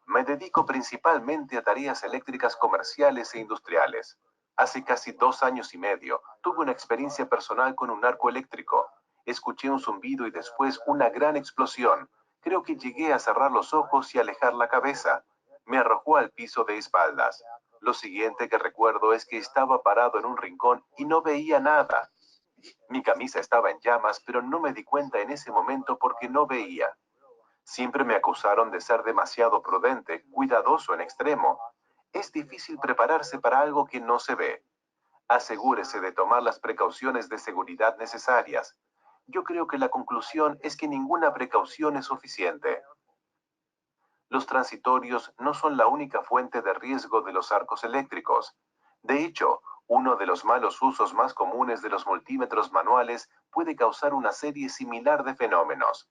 Me dedico principalmente a tareas eléctricas comerciales e industriales. Hace casi 2 años y medio tuve una experiencia personal con un arco eléctrico. Escuché un zumbido y después una gran explosión. Creo que llegué a cerrar los ojos y alejar la cabeza. Me arrojó al piso de espaldas. Lo siguiente que recuerdo es que estaba parado en un rincón y no veía nada. Mi camisa estaba en llamas, pero no me di cuenta en ese momento porque no veía. Siempre me acusaron de ser demasiado prudente, cuidadoso en extremo. Es difícil prepararse para algo que no se ve. Asegúrese de tomar las precauciones de seguridad necesarias. Yo creo que la conclusión es que ninguna precaución es suficiente. Los transitorios no son la única fuente de riesgo de los arcos eléctricos. De hecho, uno de los malos usos más comunes de los multímetros manuales puede causar una serie similar de fenómenos.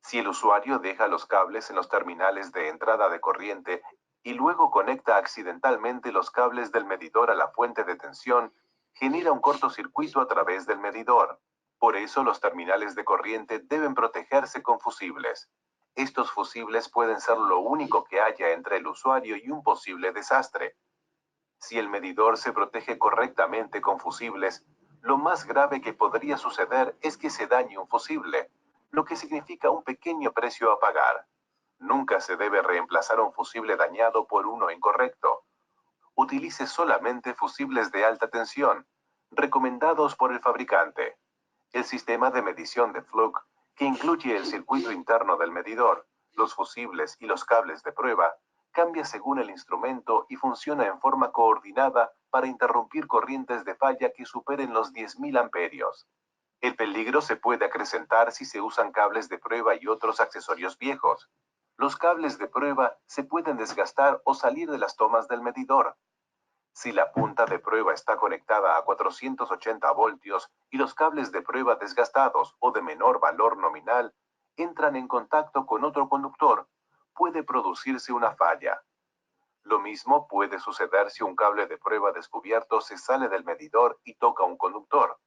Si el usuario deja los cables en los terminales de entrada de corriente y luego conecta accidentalmente los cables del medidor a la fuente de tensión, genera un cortocircuito a través del medidor. Por eso los terminales de corriente deben protegerse con fusibles. Estos fusibles pueden ser lo único que haya entre el usuario y un posible desastre. Si el medidor se protege correctamente con fusibles, lo más grave que podría suceder es que se dañe un fusible, lo que significa un pequeño precio a pagar. Nunca se debe reemplazar un fusible dañado por uno incorrecto. Utilice solamente fusibles de alta tensión, recomendados por el fabricante. El sistema de medición de Fluke, que incluye el circuito interno del medidor, los fusibles y los cables de prueba, cambia según el instrumento y funciona en forma coordinada para interrumpir corrientes de falla que superen los 10.000 amperios. El peligro se puede acrecentar si se usan cables de prueba y otros accesorios viejos. Los cables de prueba se pueden desgastar o salir de las tomas del medidor. Si la punta de prueba está conectada a 480 voltios y los cables de prueba desgastados o de menor valor nominal entran en contacto con otro conductor, puede producirse una falla. Lo mismo puede suceder si un cable de prueba descubierto se sale del medidor y toca un conductor.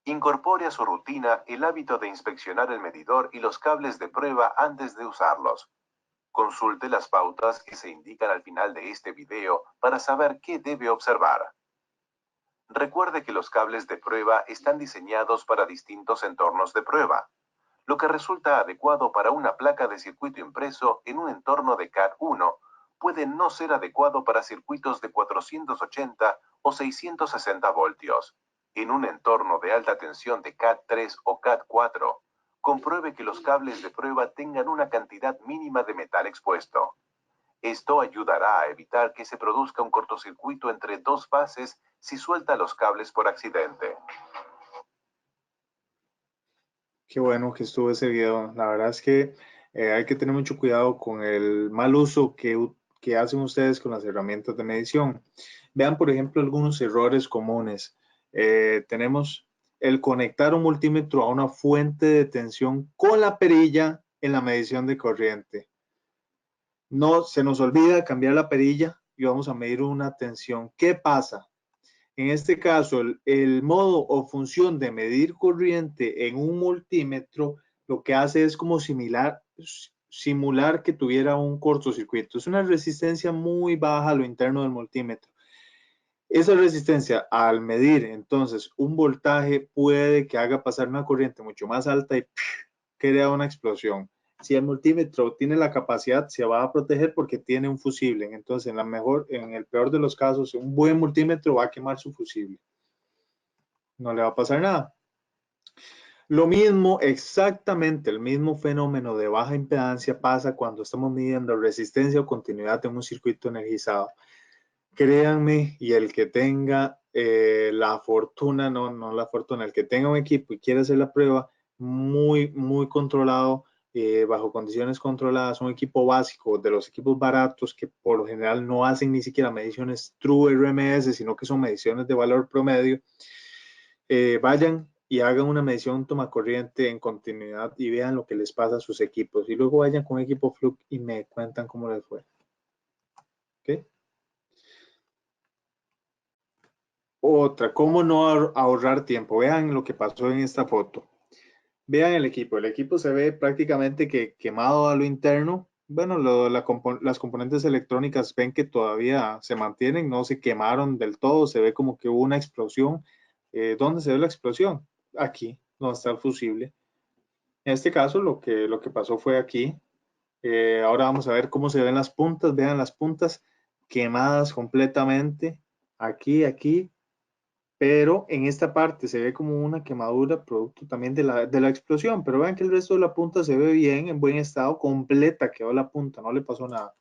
Incorpore a su rutina el hábito de inspeccionar el medidor y los cables de prueba antes de usarlos. Consulte las pautas que se indican al final de este video para saber qué debe observar. Recuerde que los cables de prueba están diseñados para distintos entornos de prueba. Lo que resulta adecuado para una placa de circuito impreso en un entorno de CAT1 puede no ser adecuado para circuitos de 480 o 660 voltios. En un entorno de alta tensión de CAT3 o CAT4, compruebe que los cables de prueba tengan una cantidad mínima de metal expuesto. Esto ayudará a evitar que se produzca un cortocircuito entre dos fases si suelta los cables por accidente. Qué bueno que estuvo ese video. La verdad es que hay que tener mucho cuidado con el mal uso que hacen ustedes con las herramientas de medición. Vean, por ejemplo, algunos errores comunes. Tenemos el conectar un multímetro a una fuente de tensión con la perilla en la medición de corriente. No se nos olvida cambiar la perilla y vamos a medir una tensión. ¿Qué pasa? En este caso, el modo o función de medir corriente en un multímetro lo que hace es como simular que tuviera un cortocircuito. Es una resistencia muy baja a lo interno del multímetro. Esa resistencia al medir entonces un voltaje puede que haga pasar una corriente mucho más alta y crea una explosión. Si el multímetro tiene la capacidad, se va a proteger porque tiene un fusible. Entonces, en el peor de los casos, un buen multímetro va a quemar su fusible. No le va a pasar nada. Lo mismo, exactamente el mismo fenómeno de baja impedancia pasa cuando estamos midiendo resistencia o continuidad en un circuito energizado. Créanme, y el que tenga la fortuna, no la fortuna, el que tenga un equipo y quiera hacer la prueba, muy controlado, bajo condiciones controladas, un equipo básico de los equipos baratos que por lo general no hacen ni siquiera mediciones True RMS, sino que son mediciones de valor promedio, vayan y hagan una medición toma corriente en continuidad y vean lo que les pasa a sus equipos. Y luego vayan con equipo Fluke y me cuentan cómo les fue. ¿Okay? Otra, ¿cómo no ahorrar tiempo? Vean lo que pasó en esta foto. Vean el equipo. El equipo se ve prácticamente que quemado a lo interno. Bueno, las componentes electrónicas ven que todavía se mantienen, no se quemaron del todo. Se ve como que hubo una explosión. ¿Dónde se ve la explosión? Aquí, donde está el fusible. En este caso, lo que pasó fue aquí. Ahora vamos a ver cómo se ven las puntas. Vean las puntas quemadas completamente. Aquí, pero en esta parte se ve como una quemadura producto también de la explosión, pero vean que el resto de la punta se ve bien, en buen estado, completa quedó la punta, no le pasó nada.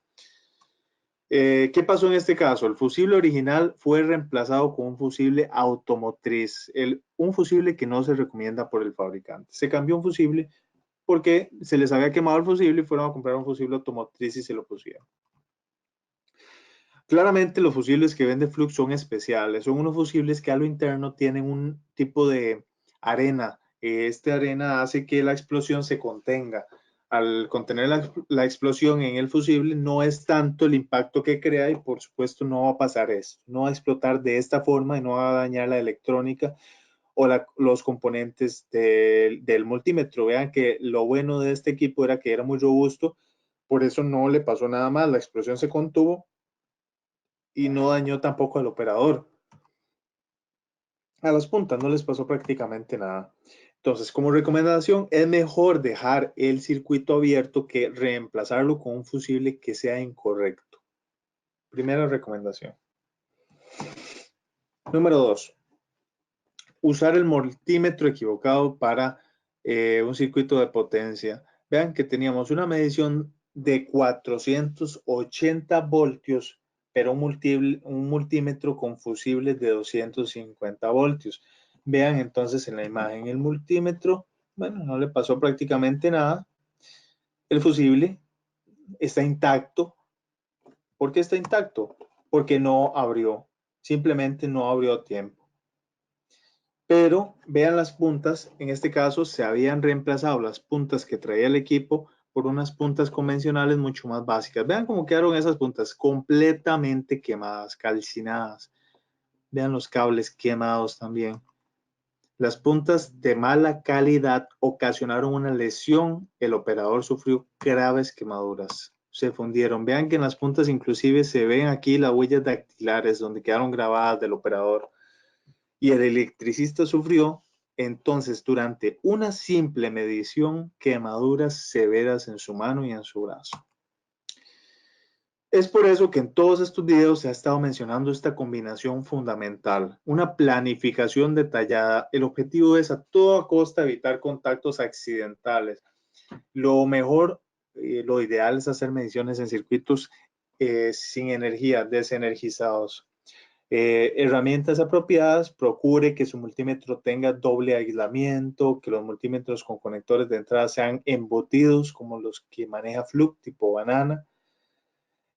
¿Qué pasó en este caso? El fusible original fue reemplazado con un fusible automotriz, un fusible que no se recomienda por el fabricante. Se cambió un fusible porque se les había quemado el fusible y fueron a comprar un fusible automotriz y se lo pusieron. Claramente los fusibles que vende Flux son especiales, son unos fusibles que a lo interno tienen un tipo de arena. Esta arena hace que la explosión se contenga. Al contener la explosión en el fusible no es tanto el impacto que crea y por supuesto no va a pasar eso, no va a explotar de esta forma y no va a dañar la electrónica o los componentes del multímetro. Vean que lo bueno de este equipo era que era muy robusto, por eso no le pasó nada más, la explosión se contuvo y no dañó tampoco al operador. A las puntas no les pasó prácticamente nada. Entonces, como recomendación, es mejor dejar el circuito abierto que reemplazarlo con un fusible que sea incorrecto. Primera recomendación. Número 2. Usar el multímetro equivocado para un circuito de potencia. Vean que teníamos una medición de 480 voltios, pero un multímetro con fusibles de 250 voltios. Vean entonces en la imagen el multímetro, bueno, no le pasó prácticamente nada. El fusible está intacto. ¿Por qué está intacto? Porque no abrió, simplemente no abrió a tiempo. Pero vean las puntas, en este caso se habían reemplazado las puntas que traía el equipo por unas puntas convencionales mucho más básicas. Vean cómo quedaron esas puntas completamente quemadas, calcinadas. Vean los cables quemados también. Las puntas de mala calidad ocasionaron una lesión. El operador sufrió graves quemaduras. Se fundieron. Vean que en las puntas inclusive se ven aquí las huellas dactilares donde quedaron grabadas del operador. Y el electricista sufrió entonces durante una simple medición quemaduras severas en su mano y en su brazo. Es por eso que en todos estos videos se ha estado mencionando esta combinación fundamental, una planificación detallada. El objetivo es a toda costa evitar contactos accidentales. Lo mejor, lo ideal es hacer mediciones en circuitos sin energía, desenergizados. Herramientas apropiadas, procure que su multímetro tenga doble aislamiento, que los multímetros con conectores de entrada sean embutidos como los que maneja Fluke tipo banana,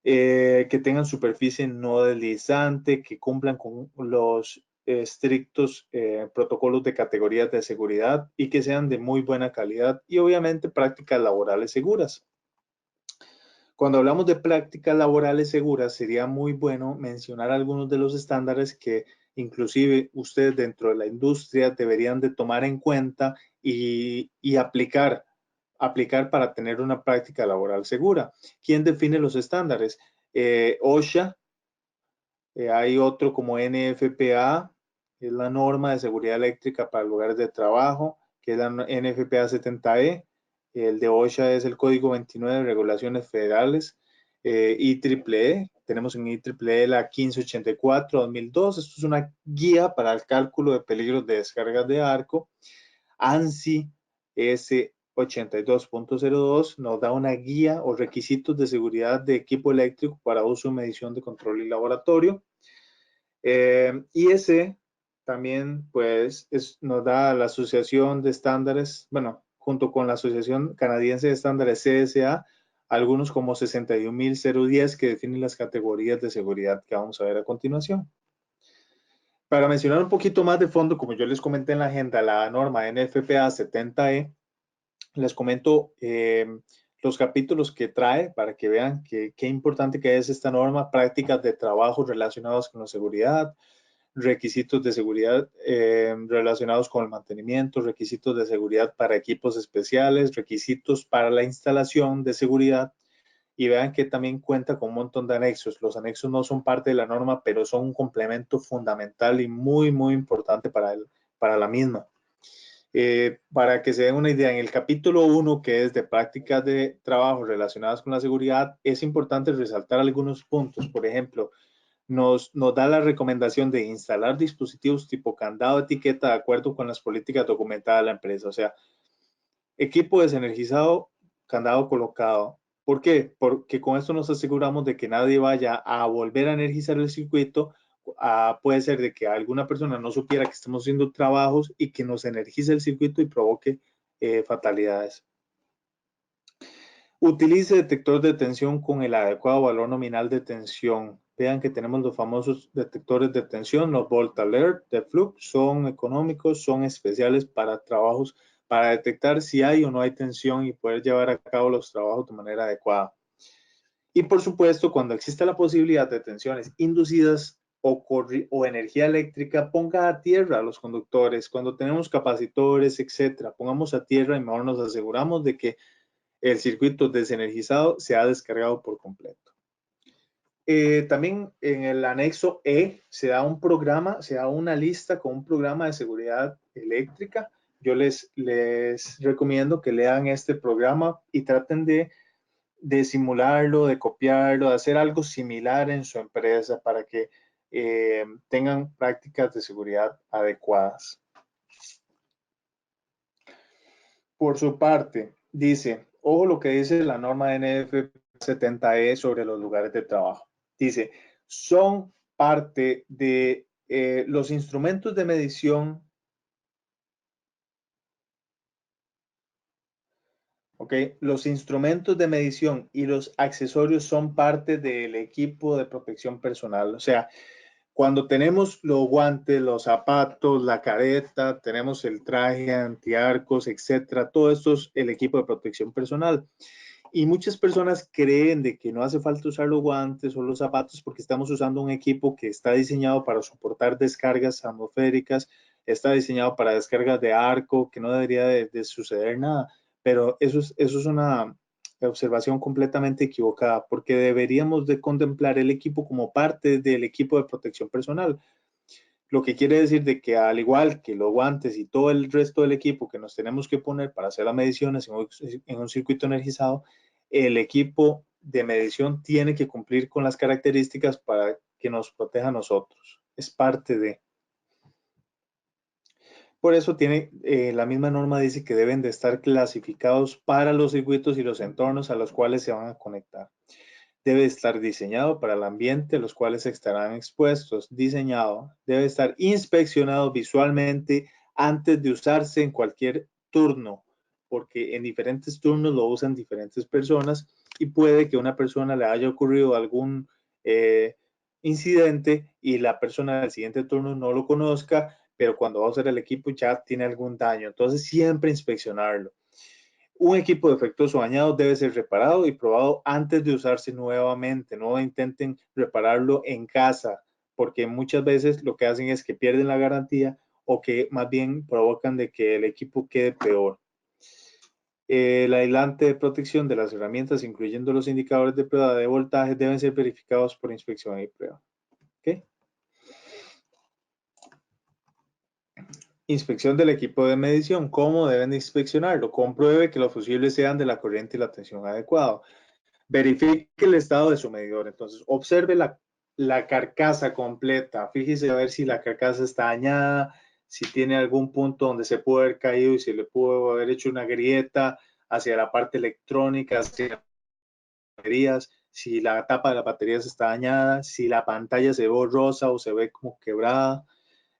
que tengan superficie no deslizante, que cumplan con los estrictos protocolos de categorías de seguridad y que sean de muy buena calidad y obviamente prácticas laborales seguras. Cuando hablamos de prácticas laborales seguras, sería muy bueno mencionar algunos de los estándares que inclusive ustedes dentro de la industria deberían de tomar en cuenta y aplicar para tener una práctica laboral segura. ¿Quién define los estándares? OSHA, hay otro como NFPA, que es la norma de seguridad eléctrica para lugares de trabajo, que es la NFPA 70E. El de OSHA es el Código 29 de Regulaciones Federales. IEEE, tenemos en IEEE la 1584-2002. Esto es una guía para el cálculo de peligros de descargas de arco. ANSI S82.02 nos da una guía o requisitos de seguridad de equipo eléctrico para uso, medición de control y laboratorio. IEC también pues nos da la asociación de estándares, bueno, junto con la Asociación Canadiense de Estándares CSA, algunos como 61.010 que definen las categorías de seguridad que vamos a ver a continuación. Para mencionar un poquito más de fondo, como yo les comenté en la agenda, la norma NFPA 70E, les comento los capítulos que trae para que vean qué importante que es esta norma, prácticas de trabajo relacionadas con la seguridad, requisitos de seguridad relacionados con el mantenimiento, requisitos de seguridad para equipos especiales, requisitos para la instalación de seguridad, y vean que también cuenta con un montón de anexos. Los anexos no son parte de la norma, pero son un complemento fundamental y muy, muy importante para la misma. Para que se den una idea, en el capítulo 1, que es de prácticas de trabajo relacionadas con la seguridad, es importante resaltar algunos puntos. Por ejemplo, nos da la recomendación de instalar dispositivos tipo candado, etiqueta, de acuerdo con las políticas documentadas de la empresa. O sea, equipo desenergizado, candado colocado. ¿Por qué? Porque con esto nos aseguramos de que nadie vaya a volver a energizar el circuito. Puede ser de que alguna persona no supiera que estamos haciendo trabajos y que nos energice el circuito y provoque fatalidades. Utilice detector de tensión con el adecuado valor nominal de tensión. Vean que tenemos los famosos detectores de tensión, los Volt Alert de Flux, son económicos, son especiales para trabajos, para detectar si hay o no hay tensión y poder llevar a cabo los trabajos de manera adecuada. Y por supuesto, cuando existe la posibilidad de tensiones inducidas o energía eléctrica, ponga a tierra a los conductores. Cuando tenemos capacitores, etcétera, pongamos a tierra y mejor nos aseguramos de que el circuito desenergizado se ha descargado por completo. También en el anexo E se da un programa, se da una lista con un programa de seguridad eléctrica. Yo les recomiendo que lean este programa y traten de simularlo, de copiarlo, de hacer algo similar en su empresa para que tengan prácticas de seguridad adecuadas. Por su parte, dice, ojo lo que dice la norma NF70E sobre los lugares de trabajo. Dice, son parte de los instrumentos de medición. Los instrumentos de medición y los accesorios son parte del equipo de protección personal. O sea, cuando tenemos los guantes, los zapatos, la careta, tenemos el traje antiarcos, etcétera, todo esto es el equipo de protección personal. Y muchas personas creen de que no hace falta usar los guantes o los zapatos porque estamos usando un equipo que está diseñado para soportar descargas atmosféricas, está diseñado para descargas de arco, que no debería de suceder nada. Pero eso es una observación completamente equivocada, porque deberíamos de contemplar el equipo como parte del equipo de protección personal. Lo que quiere decir de que al igual que los guantes y todo el resto del equipo que nos tenemos que poner para hacer las mediciones en un circuito energizado, el equipo de medición tiene que cumplir con las características para que nos proteja a nosotros. Es parte de... Por eso la misma norma dice que deben de estar clasificados para los circuitos y los entornos a los cuales se van a conectar. Debe estar diseñado para el ambiente a los cuales estarán expuestos. Diseñado, debe estar inspeccionado visualmente antes de usarse en cualquier turno, porque en diferentes turnos lo usan diferentes personas y puede que a una persona le haya ocurrido algún incidente y la persona del siguiente turno no lo conozca, pero cuando va a usar el equipo ya tiene algún daño. Entonces siempre inspeccionarlo. Un equipo defectuoso o dañado debe ser reparado y probado antes de usarse nuevamente. No intenten repararlo en casa, porque muchas veces lo que hacen es que pierden la garantía o que más bien provocan de que el equipo quede peor. El aislante de protección de las herramientas, incluyendo los indicadores de prueba de voltaje, deben ser verificados por inspección y prueba. ¿Okay? Inspección del equipo de medición. ¿Cómo deben de inspeccionarlo? Compruebe que los fusibles sean de la corriente y la tensión adecuada. Verifique el estado de su medidor. Entonces, observe la carcasa completa. Fíjese a ver si la carcasa está dañada, si tiene algún punto donde se pudo haber caído y se le pudo haber hecho una grieta hacia la parte electrónica, hacia las baterías, si la tapa de las baterías está dañada, si la pantalla se ve borrosa o se ve como quebrada.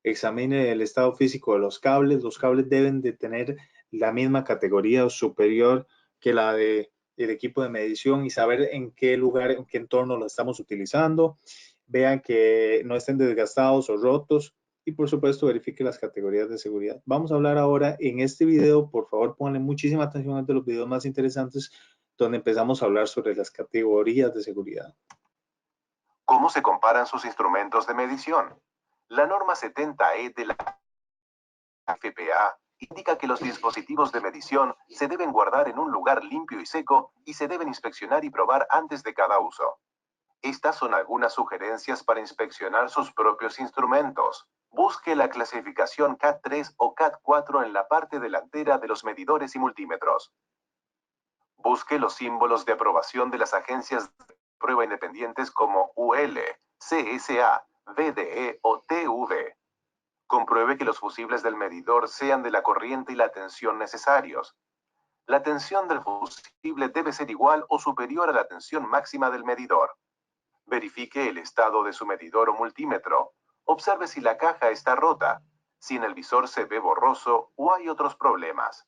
Examine el estado físico de los cables. Los cables deben de tener la misma categoría o superior que la del equipo de medición y saber en qué lugar, en qué entorno lo estamos utilizando. Vean que no estén desgastados o rotos y por supuesto verifique las categorías de seguridad. Vamos a hablar ahora en este video, por favor ponle muchísima atención, es de los videos más interesantes donde empezamos a hablar sobre las categorías de seguridad. ¿Cómo se comparan sus instrumentos de medición? La norma 70E de la FPA indica que los dispositivos de medición se deben guardar en un lugar limpio y seco y se deben inspeccionar y probar antes de cada uso. Estas son algunas sugerencias para inspeccionar sus propios instrumentos. Busque la clasificación CAT3 o CAT4 en la parte delantera de los medidores y multímetros. Busque los símbolos de aprobación de las agencias de prueba independientes como UL, CSA, VDE o TV. Compruebe que los fusibles del medidor sean de la corriente y la tensión necesarios. La tensión del fusible debe ser igual o superior a la tensión máxima del medidor. Verifique el estado de su medidor o multímetro. Observe si la caja está rota, si en el visor se ve borroso o hay otros problemas.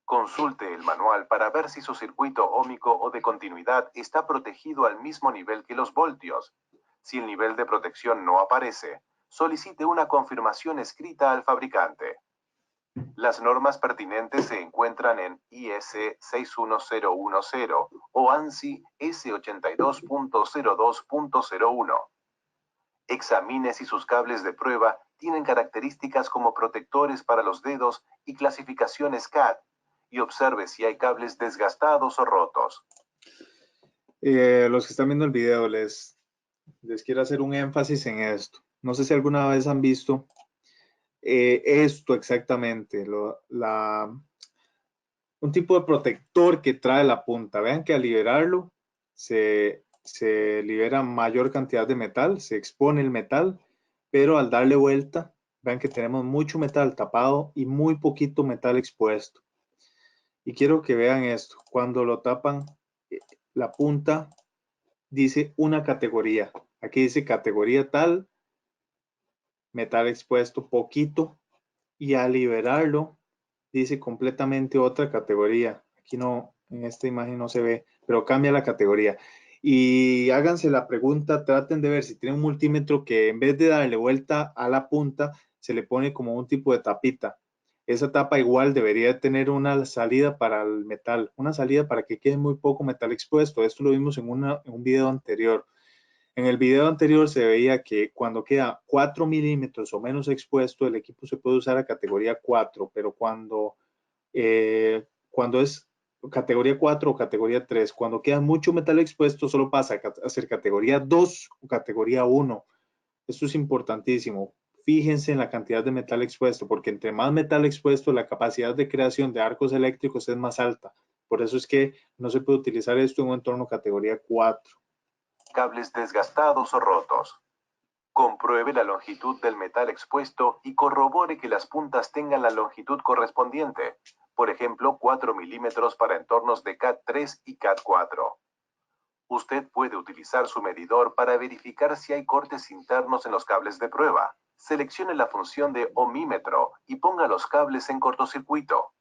Consulte el manual para ver si su circuito óhmico o de continuidad está protegido al mismo nivel que los voltios. Si el nivel de protección no aparece, solicite una confirmación escrita al fabricante. Las normas pertinentes se encuentran en IS 61010 o ANSI S82.02.01. Examine si sus cables de prueba tienen características como protectores para los dedos y clasificaciones CAT, y observe si hay cables desgastados o rotos. Los que están viendo el video, les quiero hacer un énfasis en esto. No sé si alguna vez han visto esto exactamente, un tipo de protector que trae la punta. Vean que al liberarlo se libera mayor cantidad de metal, se expone el metal, pero al darle vuelta, vean que tenemos mucho metal tapado y muy poquito metal expuesto. Y quiero que vean esto, cuando lo tapan, la punta dice una categoría. Aquí dice categoría tal, metal expuesto poquito, y al liberarlo dice completamente otra categoría. Aquí no, en esta imagen no se ve, pero cambia la categoría. Y háganse la pregunta, traten de ver si tienen un multímetro que en vez de darle vuelta a la punta, se le pone como un tipo de tapita. Esa tapa igual debería tener una salida para el metal, una salida para que quede muy poco metal expuesto. Esto lo vimos en un video anterior. En el video anterior se veía que cuando queda 4 milímetros o menos expuesto, el equipo se puede usar a categoría 4, pero cuando es categoría 4 o categoría 3, cuando queda mucho metal expuesto, solo pasa a ser categoría 2 o categoría 1. Esto es importantísimo. Fíjense en la cantidad de metal expuesto, porque entre más metal expuesto, la capacidad de creación de arcos eléctricos es más alta. Por eso es que no se puede utilizar esto en un entorno categoría 4. Cables desgastados o rotos. Compruebe la longitud del metal expuesto y corrobore que las puntas tengan la longitud correspondiente. Por ejemplo, 4 milímetros para entornos de CAT3 y CAT4. Usted puede utilizar su medidor para verificar si hay cortes internos en los cables de prueba. Seleccione la función de ohmímetro y ponga los cables en cortocircuito.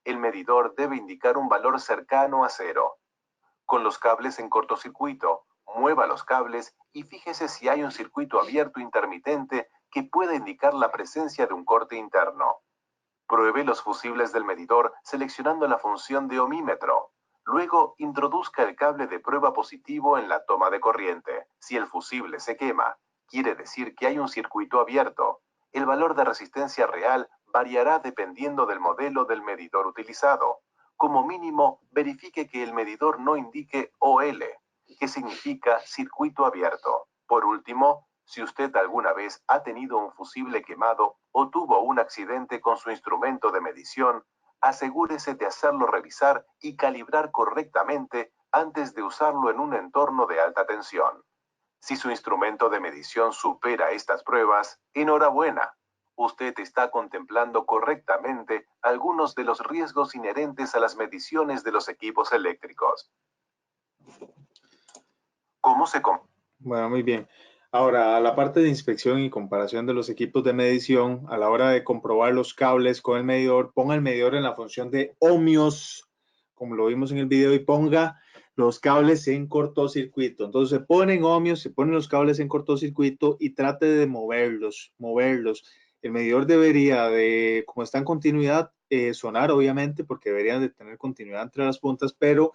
El medidor debe indicar un valor cercano a 0. Con los cables en cortocircuito, mueva los cables y fíjese si hay un circuito abierto intermitente que pueda indicar la presencia de un corte interno. Pruebe los fusibles del medidor seleccionando la función de ohmímetro. Luego, introduzca el cable de prueba positivo en la toma de corriente. Si el fusible se quema, quiere decir que hay un circuito abierto. El valor de resistencia real variará dependiendo del modelo del medidor utilizado. Como mínimo, verifique que el medidor no indique OL, que significa circuito abierto. Por último, si usted alguna vez ha tenido un fusible quemado o tuvo un accidente con su instrumento de medición, asegúrese de hacerlo revisar y calibrar correctamente antes de usarlo en un entorno de alta tensión. Si su instrumento de medición supera estas pruebas, enhorabuena. Usted está contemplando correctamente algunos de los riesgos inherentes a las mediciones de los equipos eléctricos. ¿Cómo se Bueno, muy bien. Ahora, a la parte de inspección y comparación de los equipos de medición, a la hora de comprobar los cables con el medidor, ponga el medidor en la función de ohmios, como lo vimos en el video, y ponga los cables en cortocircuito. Entonces se ponen ohmios, se ponen los cables en cortocircuito y trate de moverlos. El medidor debería de, como está en continuidad, sonar obviamente, porque deberían de tener continuidad entre las puntas, pero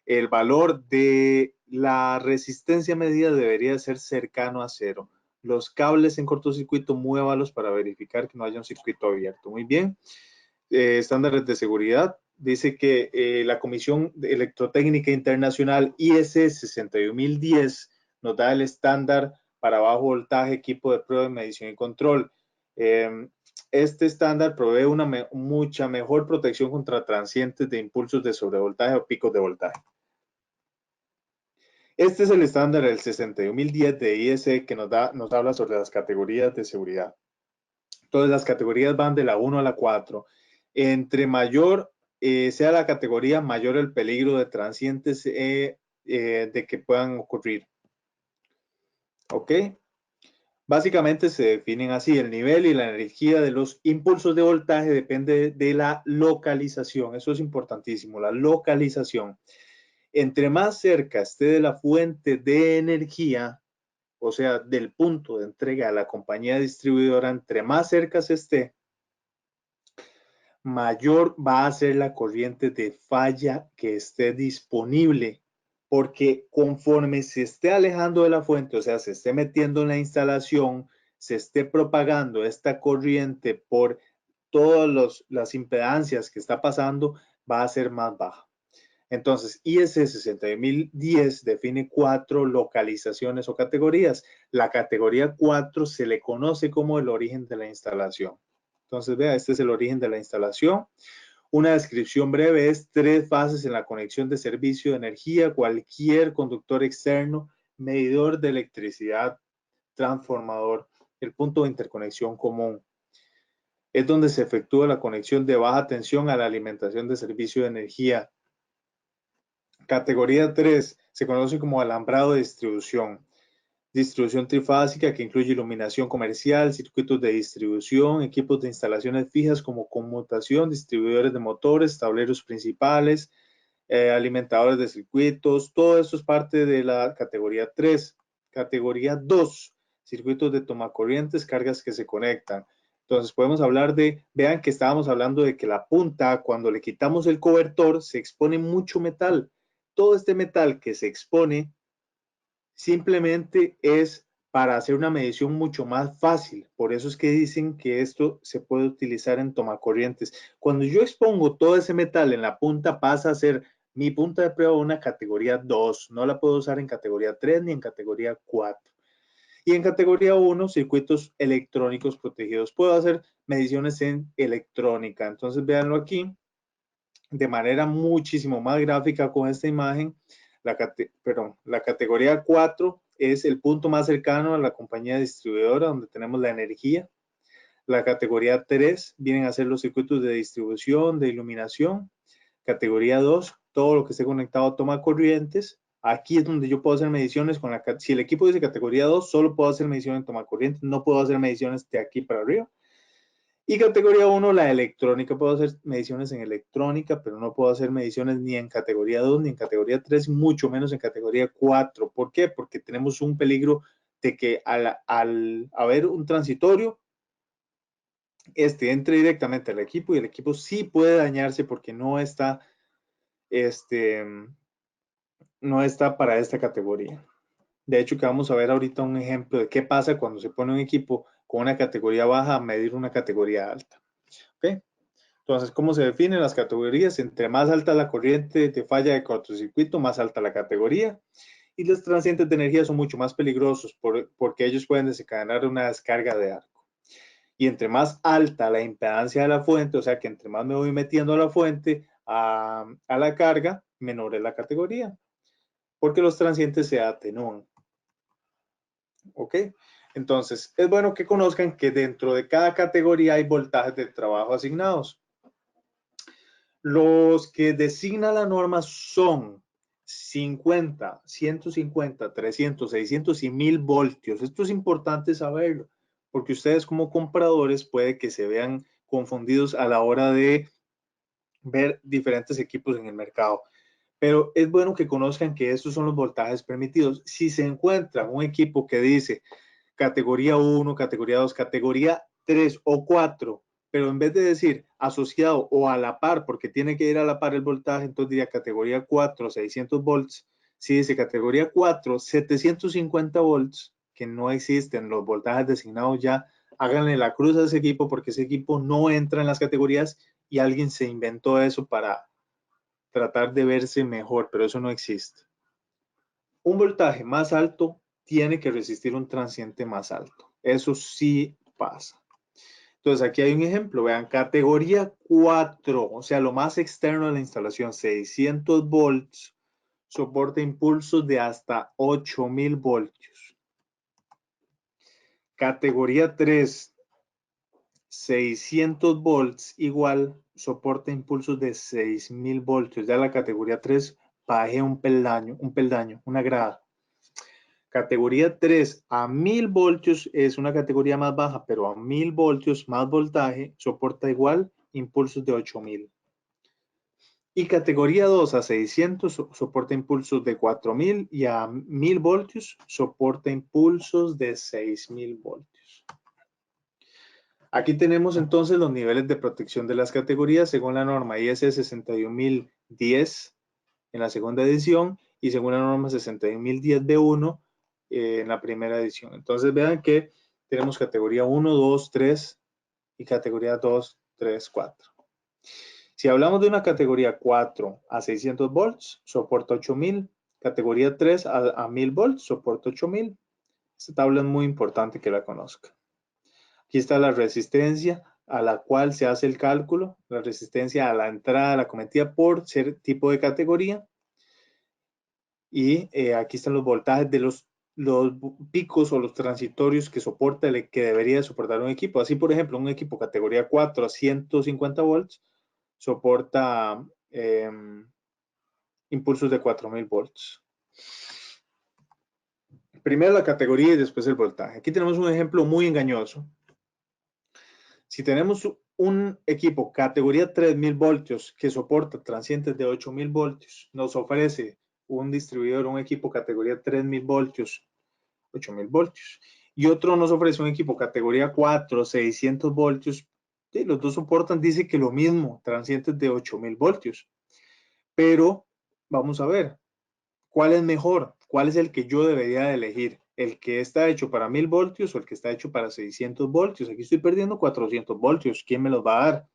el valor de la resistencia medida debería ser cercano a cero. Los cables en cortocircuito, muévalos para verificar que no haya un circuito abierto. Muy bien. Estándares de seguridad. Dice que la Comisión Electrotécnica Internacional IS 61010 nos da el estándar para bajo voltaje, equipo de prueba de medición y control. Este estándar provee una mucha mejor protección contra transientes de impulsos de sobrevoltaje o picos de voltaje. Este es el estándar del 61010 de IEC que nos habla sobre las categorías de seguridad. Entonces, las categorías van de la 1 a la 4. Entre mayor sea la categoría, mayor el peligro de transientes de que puedan ocurrir. ¿Ok? Básicamente se definen así: el nivel y la energía de los impulsos de voltaje depende de la localización. Eso es importantísimo, la localización. Entre más cerca esté de la fuente de energía, o sea, del punto de entrega a la compañía distribuidora, entre más cerca se esté, mayor va a ser la corriente de falla que esté disponible, porque conforme se esté alejando de la fuente, o sea, se esté metiendo en la instalación, se esté propagando esta corriente por todas las impedancias que está pasando, va a ser más baja. Entonces, IS 60010 define 4 localizaciones o categorías. La categoría 4 se le conoce como el origen de la instalación. Entonces, vea, este es el origen de la instalación. Una descripción breve es 3 fases en la conexión de servicio de energía, cualquier conductor externo, medidor de electricidad, transformador, el punto de interconexión común. Es donde se efectúa la conexión de baja tensión a la alimentación de servicio de energía. Categoría 3 se conoce como alambrado de distribución. Distribución trifásica que incluye iluminación comercial, circuitos de distribución, equipos de instalaciones fijas como conmutación, distribuidores de motores, tableros principales, alimentadores de circuitos. Todo esto es parte de la categoría 3. Categoría 2, circuitos de tomacorrientes, cargas que se conectan. Entonces podemos hablar de, vean que estábamos hablando de que la punta, cuando le quitamos el cobertor, se expone mucho metal. Todo este metal que se expone simplemente es para hacer una medición mucho más fácil. Por eso es que dicen que esto se puede utilizar en tomacorrientes. Cuando yo expongo todo ese metal en la punta, pasa a ser mi punta de prueba una categoría 2. No la puedo usar en categoría 3 ni en categoría 4. Y en categoría 1, circuitos electrónicos protegidos. Puedo hacer mediciones en electrónica. Entonces, véanlo aquí de manera muchísimo más gráfica con esta imagen. La categoría 4 es el punto más cercano a la compañía distribuidora donde tenemos la energía. La categoría 3 vienen a ser los circuitos de distribución, de iluminación. Categoría 2, todo lo que esté conectado a toma corrientes. Aquí es donde yo puedo hacer mediciones con la, si el equipo dice categoría 2, solo puedo hacer mediciones en toma corrientes, no puedo hacer mediciones de aquí para arriba. Y categoría 1, la electrónica. Puedo hacer mediciones en electrónica, pero no puedo hacer mediciones ni en categoría 2, ni en categoría 3, mucho menos en categoría 4. ¿Por qué? Porque tenemos un peligro de que al haber un transitorio, entre directamente al equipo y el equipo sí puede dañarse porque no está para esta categoría. De hecho, que vamos a ver ahorita un ejemplo de qué pasa cuando se pone un equipo con una categoría baja a medir una categoría alta. ¿Ok? Entonces, ¿cómo se definen las categorías? Entre más alta la corriente de falla de cortocircuito, más alta la categoría. Y los transientes de energía son mucho más peligrosos porque ellos pueden desencadenar una descarga de arco. Y entre más alta la impedancia de la fuente, o sea que entre más me voy metiendo a la fuente, a la carga, menor es la categoría, porque los transientes se atenúan. ¿Ok? Entonces, es bueno que conozcan que dentro de cada categoría hay voltajes de trabajo asignados. Los que designa la norma son 50, 150, 300, 600 y 1000 voltios. Esto es importante saberlo, porque ustedes como compradores puede que se vean confundidos a la hora de ver diferentes equipos en el mercado. Pero es bueno que conozcan que estos son los voltajes permitidos. Si se encuentra un equipo que dice categoría 1, categoría 2, categoría 3 o 4, pero en vez de decir asociado o a la par, porque tiene que ir a la par el voltaje, entonces diría categoría 4, 600 volts. Si dice categoría 4, 750 volts, que no existen los voltajes designados ya, háganle la cruz a ese equipo porque ese equipo no entra en las categorías y alguien se inventó eso para tratar de verse mejor, pero eso no existe. Un voltaje más alto tiene que resistir un transiente más alto. Eso sí pasa. Entonces aquí hay un ejemplo, vean, categoría 4, o sea, lo más externo de la instalación, 600 volts, soporta impulsos de hasta 8000 voltios. Categoría 3, 600 volts igual, soporta impulsos de 6000 voltios. Ya la categoría 3 bajé un peldaño, una grada. Categoría 3 a 1000 voltios es una categoría más baja, pero a 1000 voltios más voltaje soporta igual impulsos de 8000. Y categoría 2 a 600 soporta impulsos de 4000 y a 1000 voltios soporta impulsos de 6000 voltios. Aquí tenemos entonces los niveles de protección de las categorías según la norma IS 61010 en la segunda edición y según la norma 61010 B1 en la primera edición. Entonces vean que tenemos categoría 1, 2, 3 y categoría 2, 3, 4. Si hablamos de una categoría 4 a 600 volts, soporta 8000. Categoría 3 a 1000 volts, soporta 8000. Esta tabla es muy importante que la conozcan. Aquí está la resistencia a la cual se hace el cálculo, la resistencia a la entrada, a la cometida por ser tipo de categoría. Y aquí están los voltajes de los picos o los transitorios que soporta, que debería soportar un equipo. Así, por ejemplo, un equipo categoría 4 a 150 volts soporta impulsos de 4000 volts. Primero la categoría y después el voltaje. Aquí tenemos un ejemplo muy engañoso. Si tenemos un equipo categoría 3000 voltios que soporta transientes de 8000 voltios, nos ofrece un distribuidor, un equipo categoría 3000 voltios, 8000 voltios, y otro nos ofrece un equipo categoría 4, 600 voltios, sí, los dos soportan, dice que lo mismo, transientes de 8000 voltios, pero vamos a ver, ¿cuál es mejor? ¿Cuál es el que yo debería de elegir? ¿El que está hecho para 1000 voltios o el que está hecho para 600 voltios? Aquí estoy perdiendo 400 voltios. ¿Quién me los va a dar?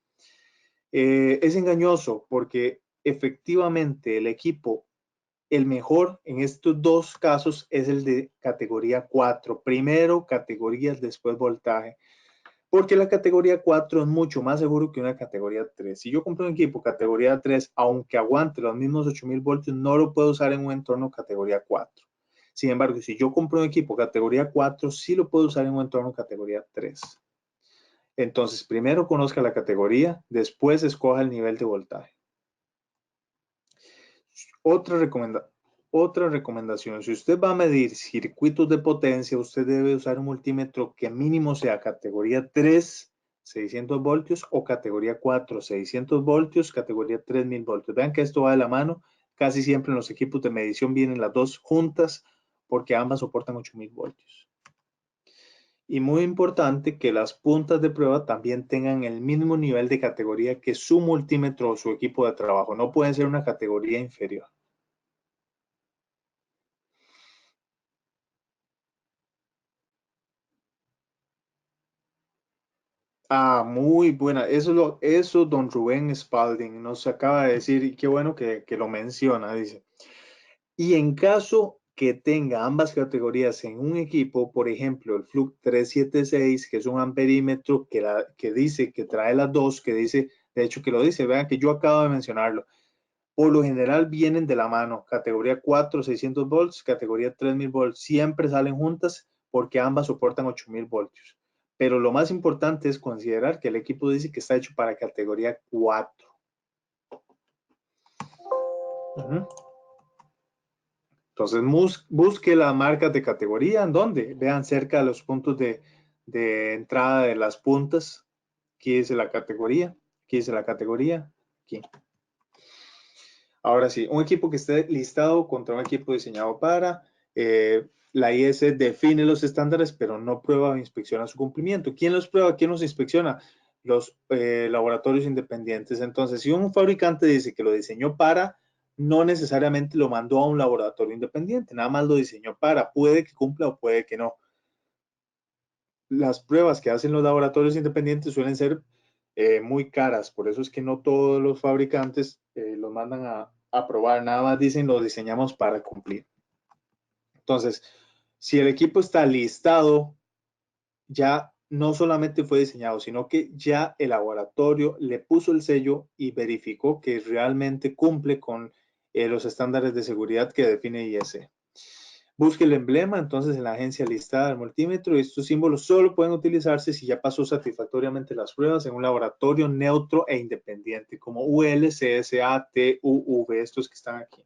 Es engañoso porque efectivamente el equipo, el mejor en estos dos casos es el de categoría 4. Primero categorías, después voltaje. Porque la categoría 4 es mucho más seguro que una categoría 3. Si yo compro un equipo categoría 3, aunque aguante los mismos 8000 voltios, no lo puedo usar en un entorno categoría 4. Sin embargo, si yo compro un equipo categoría 4, sí lo puedo usar en un entorno categoría 3. Entonces, primero conozca la categoría, después escoja el nivel de voltaje. Otra recomendación, si usted va a medir circuitos de potencia, usted debe usar un multímetro que mínimo sea categoría 3, 600 voltios o categoría 4, 600 voltios, categoría 3000 voltios. Vean que esto va de la mano, casi siempre en los equipos de medición vienen las dos juntas porque ambas soportan 8000 voltios. Y muy importante que las puntas de prueba también tengan el mismo nivel de categoría que su multímetro o su equipo de trabajo. No pueden ser una categoría inferior. Ah, muy buena. Eso don Rubén Spalding nos acaba de decir y qué bueno que lo menciona, dice. Y en caso que tenga ambas categorías en un equipo, por ejemplo, el Fluke 376, que es un amperímetro que dice que trae las dos, que dice, de hecho que lo dice, vean que yo acabo de mencionarlo. Por lo general vienen de la mano, categoría 4, 600 volts, categoría 3000 volts, siempre salen juntas porque ambas soportan 8000 voltios. Pero lo más importante es considerar que el equipo dice que está hecho para categoría 4. Entonces, busque las marcas de categoría. ¿En dónde? Vean cerca de los puntos de entrada de las puntas. Aquí dice la categoría. Aquí dice la categoría. Aquí. Ahora sí, un equipo que esté listado contra un equipo diseñado para. La IS define los estándares, pero no prueba o inspecciona su cumplimiento. ¿Quién los prueba? ¿Quién los inspecciona? Los laboratorios independientes. Entonces, si un fabricante dice que lo diseñó para, no necesariamente lo mandó a un laboratorio independiente, nada más lo diseñó para. Puede que cumpla o puede que no. Las pruebas que hacen los laboratorios independientes suelen ser muy caras, por eso es que no todos los fabricantes los mandan a probar, nada más dicen lo diseñamos para cumplir. Entonces, si el equipo está listado, ya no solamente fue diseñado, sino que ya el laboratorio le puso el sello y verificó que realmente cumple con los estándares de seguridad que define IS. Busque el emblema entonces en la agencia listada del multímetro y estos símbolos solo pueden utilizarse si ya pasó satisfactoriamente las pruebas en un laboratorio neutro e independiente como UL, CSA, TUV, estos que están aquí.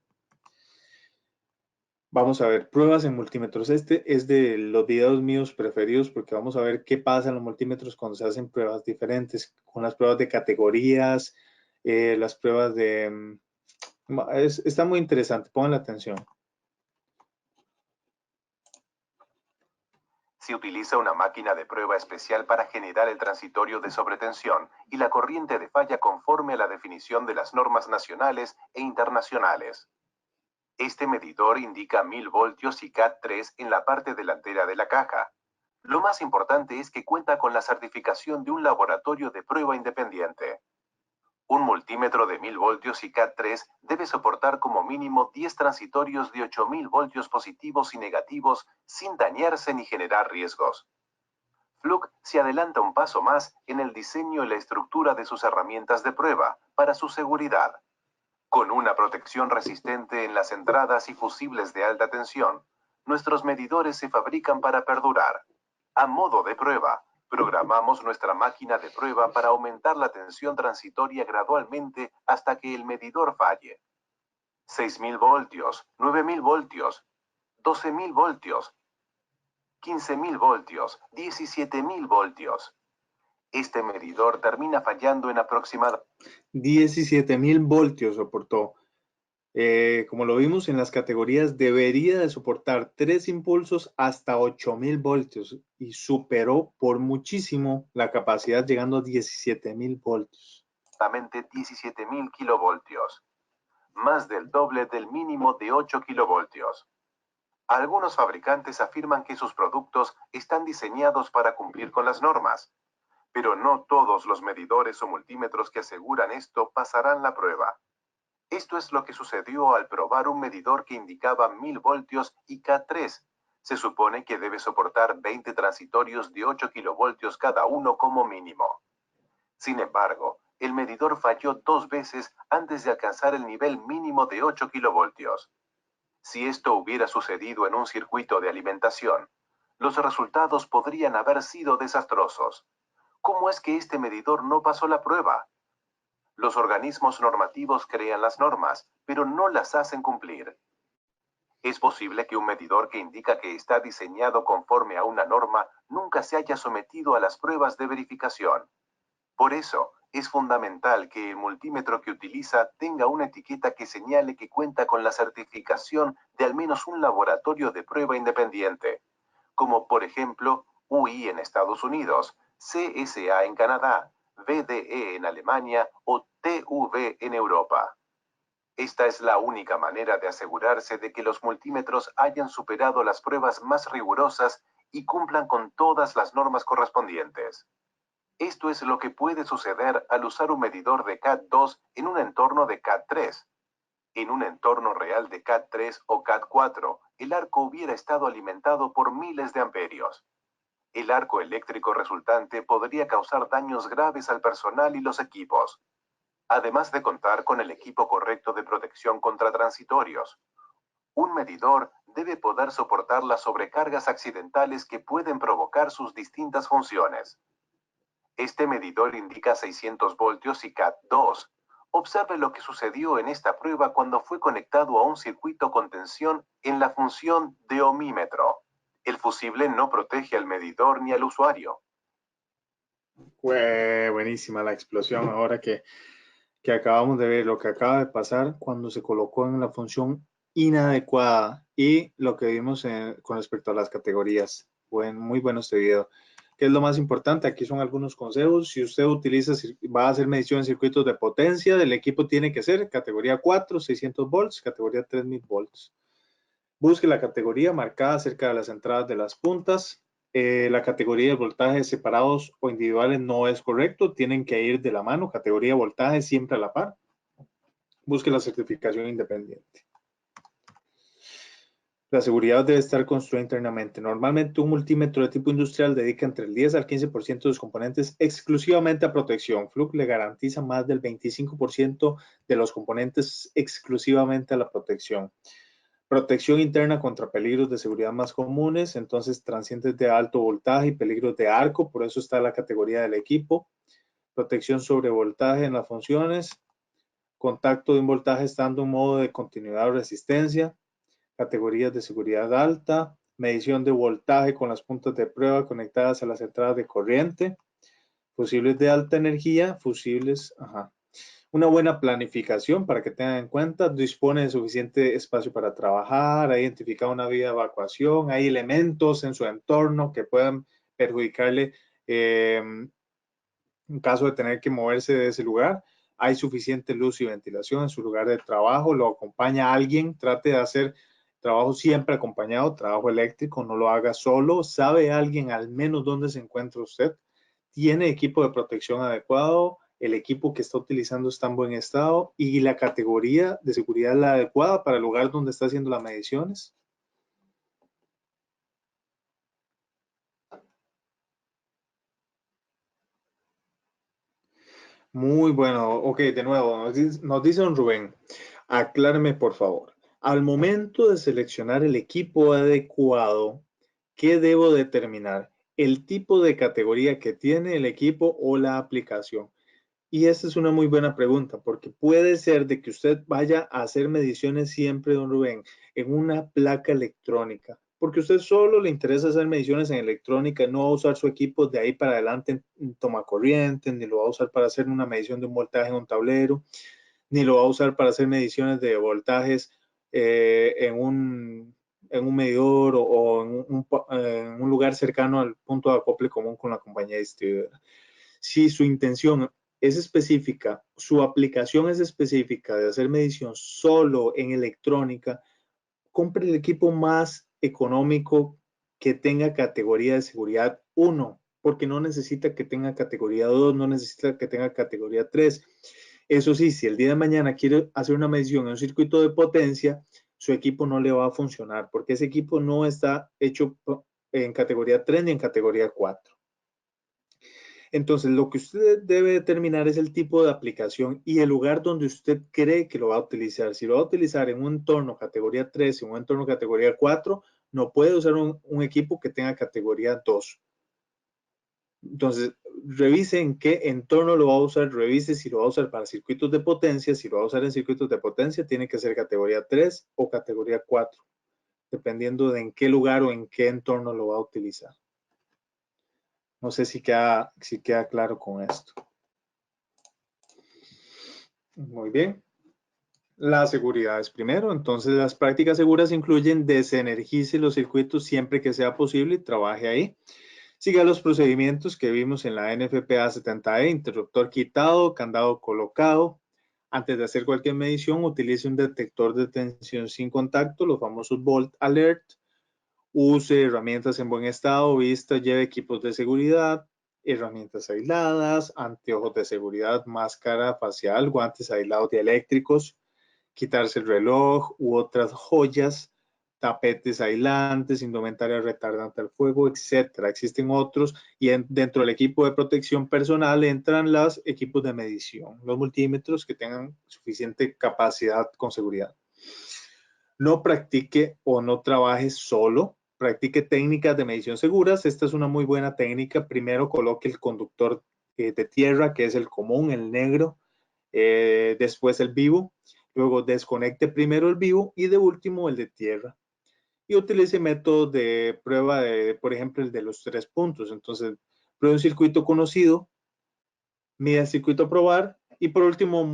Vamos a ver pruebas en multímetros. Este es de los videos míos preferidos porque vamos a ver qué pasa en los multímetros cuando se hacen pruebas diferentes, con las pruebas de categorías, las pruebas de... está muy interesante, pongan la atención. Se utiliza una máquina de prueba especial para generar el transitorio de sobretensión y la corriente de falla conforme a la definición de las normas nacionales e internacionales. Este medidor indica 1000 voltios y CAT3 en la parte delantera de la caja. Lo más importante es que cuenta con la certificación de un laboratorio de prueba independiente. Un multímetro de 1000 voltios y CAT3 debe soportar como mínimo 10 transitorios de 8000 voltios positivos y negativos sin dañarse ni generar riesgos. Fluke se adelanta un paso más en el diseño y la estructura de sus herramientas de prueba para su seguridad. Con una protección resistente en las entradas y fusibles de alta tensión, nuestros medidores se fabrican para perdurar. A modo de prueba, programamos nuestra máquina de prueba para aumentar la tensión transitoria gradualmente hasta que el medidor falle. 6000 voltios, 9000 voltios, 12000 voltios, 15000 voltios, 17000 voltios. Este medidor termina fallando en aproximadamente 17.000 voltios soportó. Como lo vimos en las categorías, debería de soportar 3 impulsos hasta 8.000 voltios y superó por muchísimo la capacidad llegando a 17.000 voltios. 17.000 kilovoltios, más del doble del mínimo de 8 kilovoltios. Algunos fabricantes afirman que sus productos están diseñados para cumplir con las normas, pero no todos los medidores o multímetros que aseguran esto pasarán la prueba. Esto es lo que sucedió al probar un medidor que indicaba 1000 voltios y K3. Se supone que debe soportar 20 transitorios de 8 kilovoltios cada uno como mínimo. Sin embargo, el medidor falló 2 veces antes de alcanzar el nivel mínimo de 8 kilovoltios. Si esto hubiera sucedido en un circuito de alimentación, los resultados podrían haber sido desastrosos. ¿Cómo es que este medidor no pasó la prueba? Los organismos normativos crean las normas, pero no las hacen cumplir. Es posible que un medidor que indica que está diseñado conforme a una norma nunca se haya sometido a las pruebas de verificación. Por eso, es fundamental que el multímetro que utiliza tenga una etiqueta que señale que cuenta con la certificación de al menos un laboratorio de prueba independiente, como por ejemplo UI en Estados Unidos, CSA en Canadá, VDE en Alemania o TUV en Europa. Esta es la única manera de asegurarse de que los multímetros hayan superado las pruebas más rigurosas y cumplan con todas las normas correspondientes. Esto es lo que puede suceder al usar un medidor de CAT2 en un entorno de CAT3. En un entorno real de CAT3 o CAT4, el arco hubiera estado alimentado por miles de amperios. El arco eléctrico resultante podría causar daños graves al personal y los equipos. Además de contar con el equipo correcto de protección contra transitorios, un medidor debe poder soportar las sobrecargas accidentales que pueden provocar sus distintas funciones. Este medidor indica 600 voltios y CAT2, Observe lo que sucedió en esta prueba cuando fue conectado a un circuito con tensión en la función de ohmímetro. El fusible no protege al medidor ni al usuario. Fue buenísima la explosión ahora que acabamos de ver, lo que acaba de pasar cuando se colocó en la función inadecuada y lo que vimos con respecto a las categorías. Muy bueno este video. ¿Qué es lo más importante? Aquí son algunos consejos. Si usted va a hacer medición en circuitos de potencia, el equipo tiene que ser categoría 4, 600 volts, categoría 3000 volts. Busque la categoría marcada cerca de las entradas de las puntas. La categoría de voltajes separados o individuales no es correcto. Tienen que ir de la mano. Categoría de voltaje siempre a la par. Busque la certificación independiente. La seguridad debe estar construida internamente. Normalmente un multímetro de tipo industrial dedica entre el 10 al 15% de sus componentes exclusivamente a protección. Fluke le garantiza más del 25% de los componentes exclusivamente a la protección. Protección interna contra peligros de seguridad más comunes, entonces transientes de alto voltaje y peligros de arco, por eso está la categoría del equipo. Protección sobre voltaje en las funciones. Contacto de un voltaje estando en modo de continuidad o resistencia. Categorías de seguridad alta, medición de voltaje con las puntas de prueba conectadas a las entradas de corriente, fusibles de alta energía, una buena planificación para que tengan en cuenta, dispone de suficiente espacio para trabajar, ha identificado una vía de evacuación, hay elementos en su entorno que puedan perjudicarle en caso de tener que moverse de ese lugar. Hay suficiente luz y ventilación en su lugar de trabajo, lo acompaña alguien, trate de hacer trabajo siempre acompañado, trabajo eléctrico, no lo haga solo, sabe alguien al menos dónde se encuentra usted, tiene equipo de protección adecuado, el equipo que está utilizando está en buen estado y la categoría de seguridad es la adecuada para el lugar donde está haciendo las mediciones. Muy bueno, ok, de nuevo, nos dice don Rubén, acláreme por favor, al momento de seleccionar el equipo adecuado, ¿qué debo determinar? ¿El tipo de categoría que tiene el equipo o la aplicación? Y esta es una muy buena pregunta, porque puede ser de que usted vaya a hacer mediciones siempre, don Rubén, en una placa electrónica, porque a usted solo le interesa hacer mediciones en electrónica, no va a usar su equipo de ahí para adelante en tomacorriente, ni lo va a usar para hacer una medición de un voltaje en un tablero, ni lo va a usar para hacer mediciones de voltajes en un medidor o en un lugar cercano al punto de acople común con la compañía distribuidora. Si su intención es específica, su aplicación es específica de hacer medición solo en electrónica, compre el equipo más económico que tenga categoría de seguridad 1, porque no necesita que tenga categoría 2, no necesita que tenga categoría 3. Eso sí, si el día de mañana quiere hacer una medición en un circuito de potencia, su equipo no le va a funcionar, porque ese equipo no está hecho en categoría 3 ni en categoría 4. Entonces, lo que usted debe determinar es el tipo de aplicación y el lugar donde usted cree que lo va a utilizar. Si lo va a utilizar en un entorno categoría 3, en un entorno categoría 4, no puede usar un equipo que tenga categoría 2. Entonces, revise en qué entorno lo va a usar, revise si lo va a usar para circuitos de potencia. Si lo va a usar en circuitos de potencia, tiene que ser categoría 3 o categoría 4, dependiendo de en qué lugar o en qué entorno lo va a utilizar. No sé si queda claro con esto. Muy bien. La seguridad es primero, entonces las prácticas seguras incluyen desenergice los circuitos siempre que sea posible y trabaje ahí. Siga los procedimientos que vimos en la NFPA 70E, interruptor quitado, candado colocado. Antes de hacer cualquier medición, utilice un detector de tensión sin contacto, los famosos Volt Alert. Use herramientas en buen estado, vista, lleve equipos de seguridad, herramientas aisladas, anteojos de seguridad, máscara facial, guantes aislados dieléctricos, quitarse el reloj u otras joyas, tapetes aislantes, indumentaria retardante al fuego, etcétera. Existen otros y dentro del equipo de protección personal entran los equipos de medición, los multímetros que tengan suficiente capacidad con seguridad. No practique o no trabaje solo. Practique técnicas de medición seguras. Esta es una muy buena técnica. Primero coloque el conductor de tierra, que es el común, el negro, después el vivo, luego desconecte primero el vivo y de último el de tierra. Y utilice métodos de prueba, por ejemplo, el de los 3 puntos. Entonces, pruebe un circuito conocido, mida el circuito a probar y por último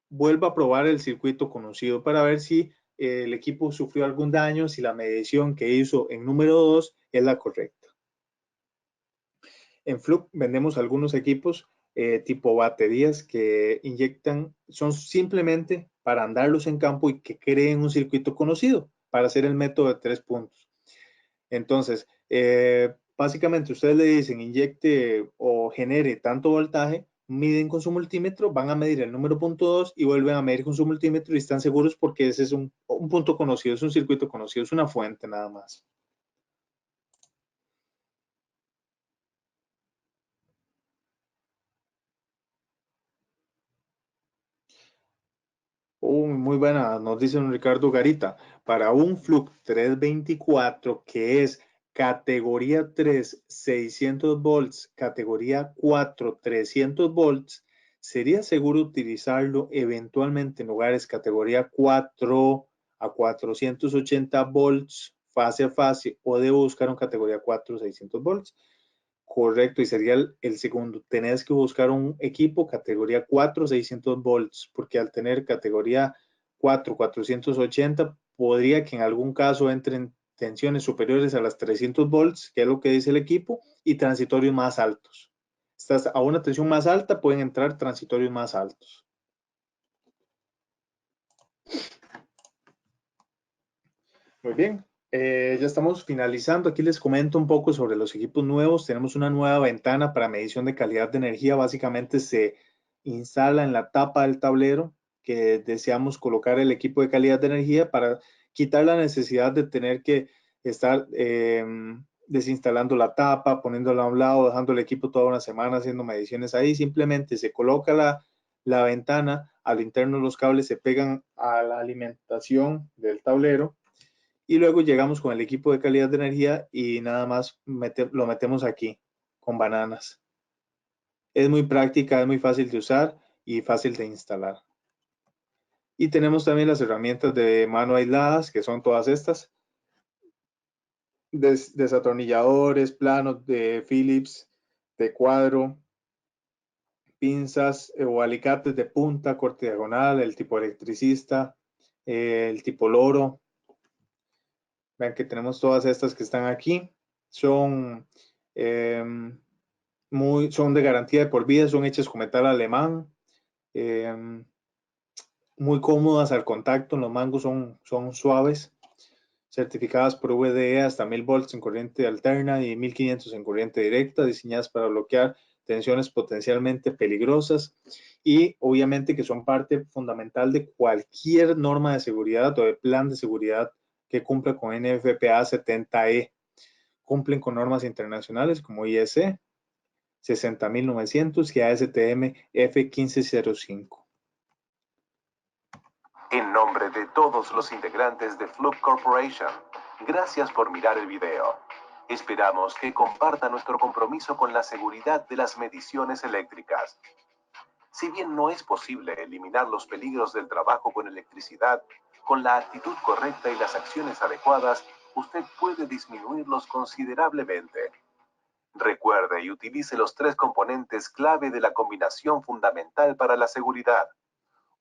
vuelva a probar el circuito conocido para ver si el equipo sufrió algún daño, si la medición que hizo en número 2 es la correcta. En Fluke vendemos algunos equipos tipo baterías que inyectan, son simplemente para andarlos en campo y que creen un circuito conocido para hacer el método de 3 puntos. Entonces, básicamente ustedes le dicen inyecte o genere tanto voltaje, miden con su multímetro, van a medir el número punto 2 y vuelven a medir con su multímetro y están seguros porque ese es un punto conocido, es un circuito conocido, es una fuente nada más. Muy buena, nos dice un Ricardo Garita. Para un Fluke 324 que es categoría 3, 600 volts, categoría 4, 300 volts, ¿sería seguro utilizarlo eventualmente en lugares categoría 4 a 480 volts, fase a fase, o debo buscar un categoría 4, 600 volts? Correcto, y sería el segundo. Tenés que buscar un equipo categoría 4, 600 volts, porque al tener categoría 4, 480, podría que en algún caso entren tensiones superiores a las 300 volts, que es lo que dice el equipo, y transitorios más altos. Estás a una tensión más alta, pueden entrar transitorios más altos. Muy bien, ya estamos finalizando. Aquí les comento un poco sobre los equipos nuevos. Tenemos una nueva ventana para medición de calidad de energía. Básicamente se instala en la tapa del tablero que deseamos colocar el equipo de calidad de energía para quitar la necesidad de tener que estar desinstalando la tapa, poniéndola a un lado, dejando el equipo toda una semana haciendo mediciones ahí. Simplemente se coloca la ventana, al interno los cables se pegan a la alimentación del tablero y luego llegamos con el equipo de calidad de energía y nada más lo metemos aquí con bananas. Es muy práctica, es muy fácil de usar y fácil de instalar. Y tenemos también las herramientas de mano aisladas, que son todas estas. Desatornilladores, planos de Phillips, de cuadro, pinzas o alicates de punta, corte diagonal, el tipo electricista, el tipo loro. Vean que tenemos todas estas que están aquí. Son son de garantía de por vida, son hechas con metal alemán, muy cómodas al contacto, los mangos son suaves, certificadas por VDE hasta 1000 volts en corriente alterna y 1500 en corriente directa, diseñadas para bloquear tensiones potencialmente peligrosas y obviamente que son parte fundamental de cualquier norma de seguridad o de plan de seguridad que cumpla con NFPA 70E. Cumplen con normas internacionales como IEC 60900 y ASTM F1505. En nombre de todos los integrantes de Fluke Corporation, gracias por mirar el video. Esperamos que compartan nuestro compromiso con la seguridad de las mediciones eléctricas. Si bien no es posible eliminar los peligros del trabajo con electricidad, con la actitud correcta y las acciones adecuadas, usted puede disminuirlos considerablemente. Recuerde y utilice los 3 componentes clave de la combinación fundamental para la seguridad: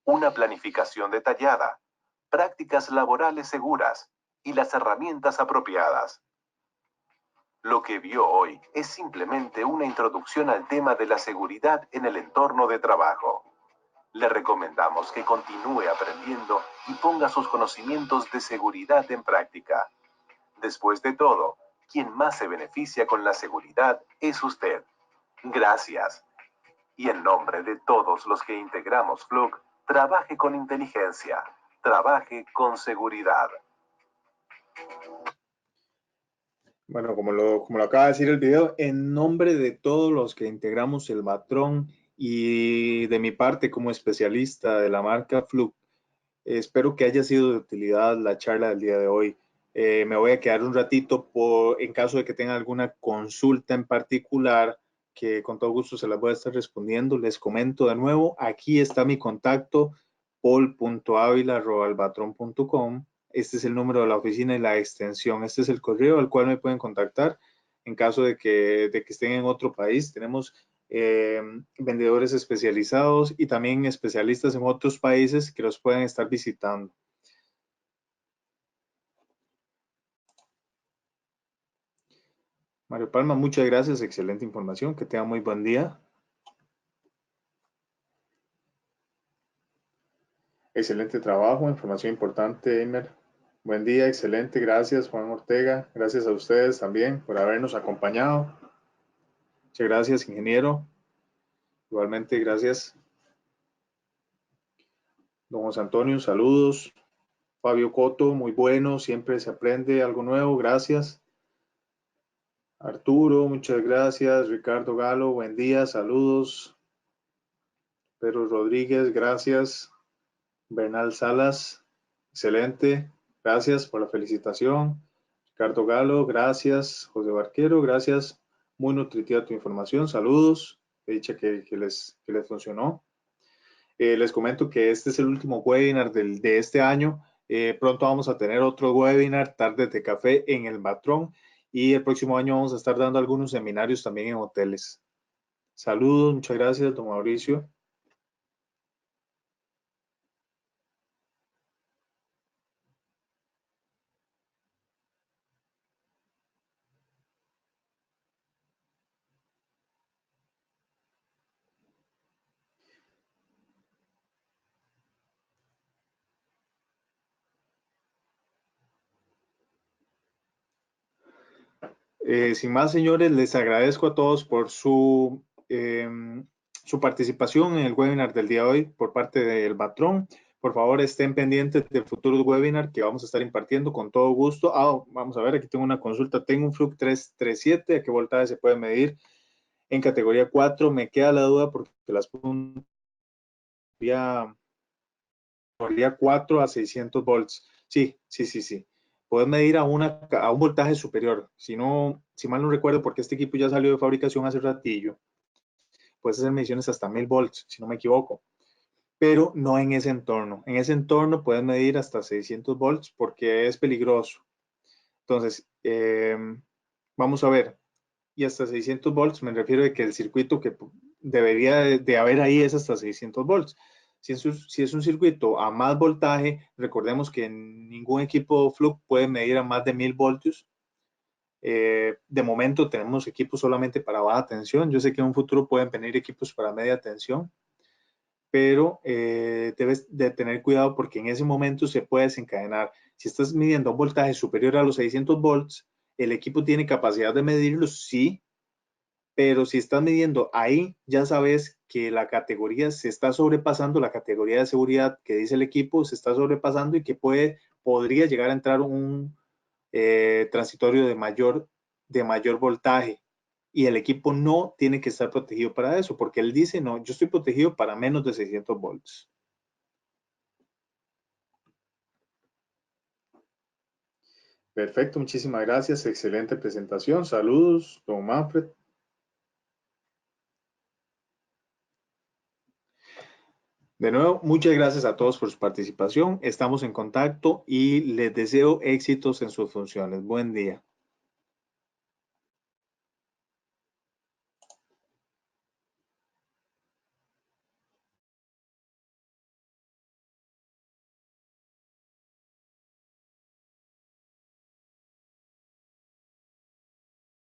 una planificación detallada, prácticas laborales seguras y las herramientas apropiadas. Lo que vio hoy es simplemente una introducción al tema de la seguridad en el entorno de trabajo. Le recomendamos que continúe aprendiendo y ponga sus conocimientos de seguridad en práctica. Después de todo, quien más se beneficia con la seguridad es usted. Gracias. Y en nombre de todos los que integramos Fluke, trabaje con inteligencia, trabaje con seguridad. Bueno, como lo acaba de decir el video, en nombre de todos los que integramos el Matrón y de mi parte como especialista de la marca Fluke, espero que haya sido de utilidad la charla del día de hoy. Me voy a quedar un ratito en caso de que tengan alguna consulta en particular que con todo gusto se las voy a estar respondiendo. Les comento de nuevo, aquí está mi contacto, paul.avila@albatron.com. Este es el número de la oficina y la extensión. Este es el correo al cual me pueden contactar en caso de que estén en otro país. Tenemos vendedores especializados y también especialistas en otros países que los pueden estar visitando. Mario Palma, muchas gracias. Excelente información. Que tenga muy buen día. Excelente trabajo. Información importante, Eimer. Buen día, excelente. Gracias, Juan Ortega. Gracias a ustedes también por habernos acompañado. Muchas gracias, ingeniero. Igualmente, gracias. Don José Antonio, saludos. Fabio Coto, muy bueno. Siempre se aprende algo nuevo. Gracias. Arturo, muchas gracias. Ricardo Galo, buen día. Saludos. Pedro Rodríguez, gracias. Bernal Salas, excelente. Gracias por la felicitación. Ricardo Galo, gracias. José Barquero, gracias. Muy nutritiva tu información. Saludos. He dicho que les funcionó. Les comento que este es el último webinar de este año. Pronto vamos a tener otro webinar, Tardes de Café, en el Batrón. Y el próximo año vamos a estar dando algunos seminarios también en hoteles. Saludos, muchas gracias, don Mauricio. Sin más, señores, les agradezco a todos por su participación en el webinar del día de hoy por parte del Batrón. Por favor, estén pendientes de futuros webinars que vamos a estar impartiendo con todo gusto. Vamos a ver, aquí tengo una consulta. Tengo un Fluke 337, ¿a qué voltaje se puede medir? En categoría 4, me queda la duda porque las categoría 4 a 600 volts. Sí. Puedes medir a un voltaje superior. Si mal no recuerdo, porque este equipo ya salió de fabricación hace ratillo, puedes hacer mediciones hasta 1000 volts, si no me equivoco. Pero no en ese entorno. En ese entorno puedes medir hasta 600 volts porque es peligroso. Entonces, vamos a ver. Y hasta 600 volts me refiero a que el circuito que debería de haber ahí es hasta 600 volts. Si es un circuito a más voltaje, recordemos que ningún equipo Fluke puede medir a más de 1000 voltios. De momento tenemos equipos solamente para baja tensión. Yo sé que en un futuro pueden venir equipos para media tensión, pero debes de tener cuidado porque en ese momento se puede desencadenar. Si estás midiendo un voltaje superior a los 600 volts, el equipo tiene capacidad de medirlo, sí, pero si estás midiendo ahí, ya sabes que la categoría se está sobrepasando, la categoría de seguridad que dice el equipo se está sobrepasando y que podría llegar a entrar un transitorio de mayor voltaje. Y el equipo no tiene que estar protegido para eso, porque él dice, no, yo estoy protegido para menos de 600 volts. Perfecto, muchísimas gracias. Excelente presentación. Saludos, don Manfred. De nuevo, muchas gracias a todos por su participación. Estamos en contacto y les deseo éxitos en sus funciones. Buen día.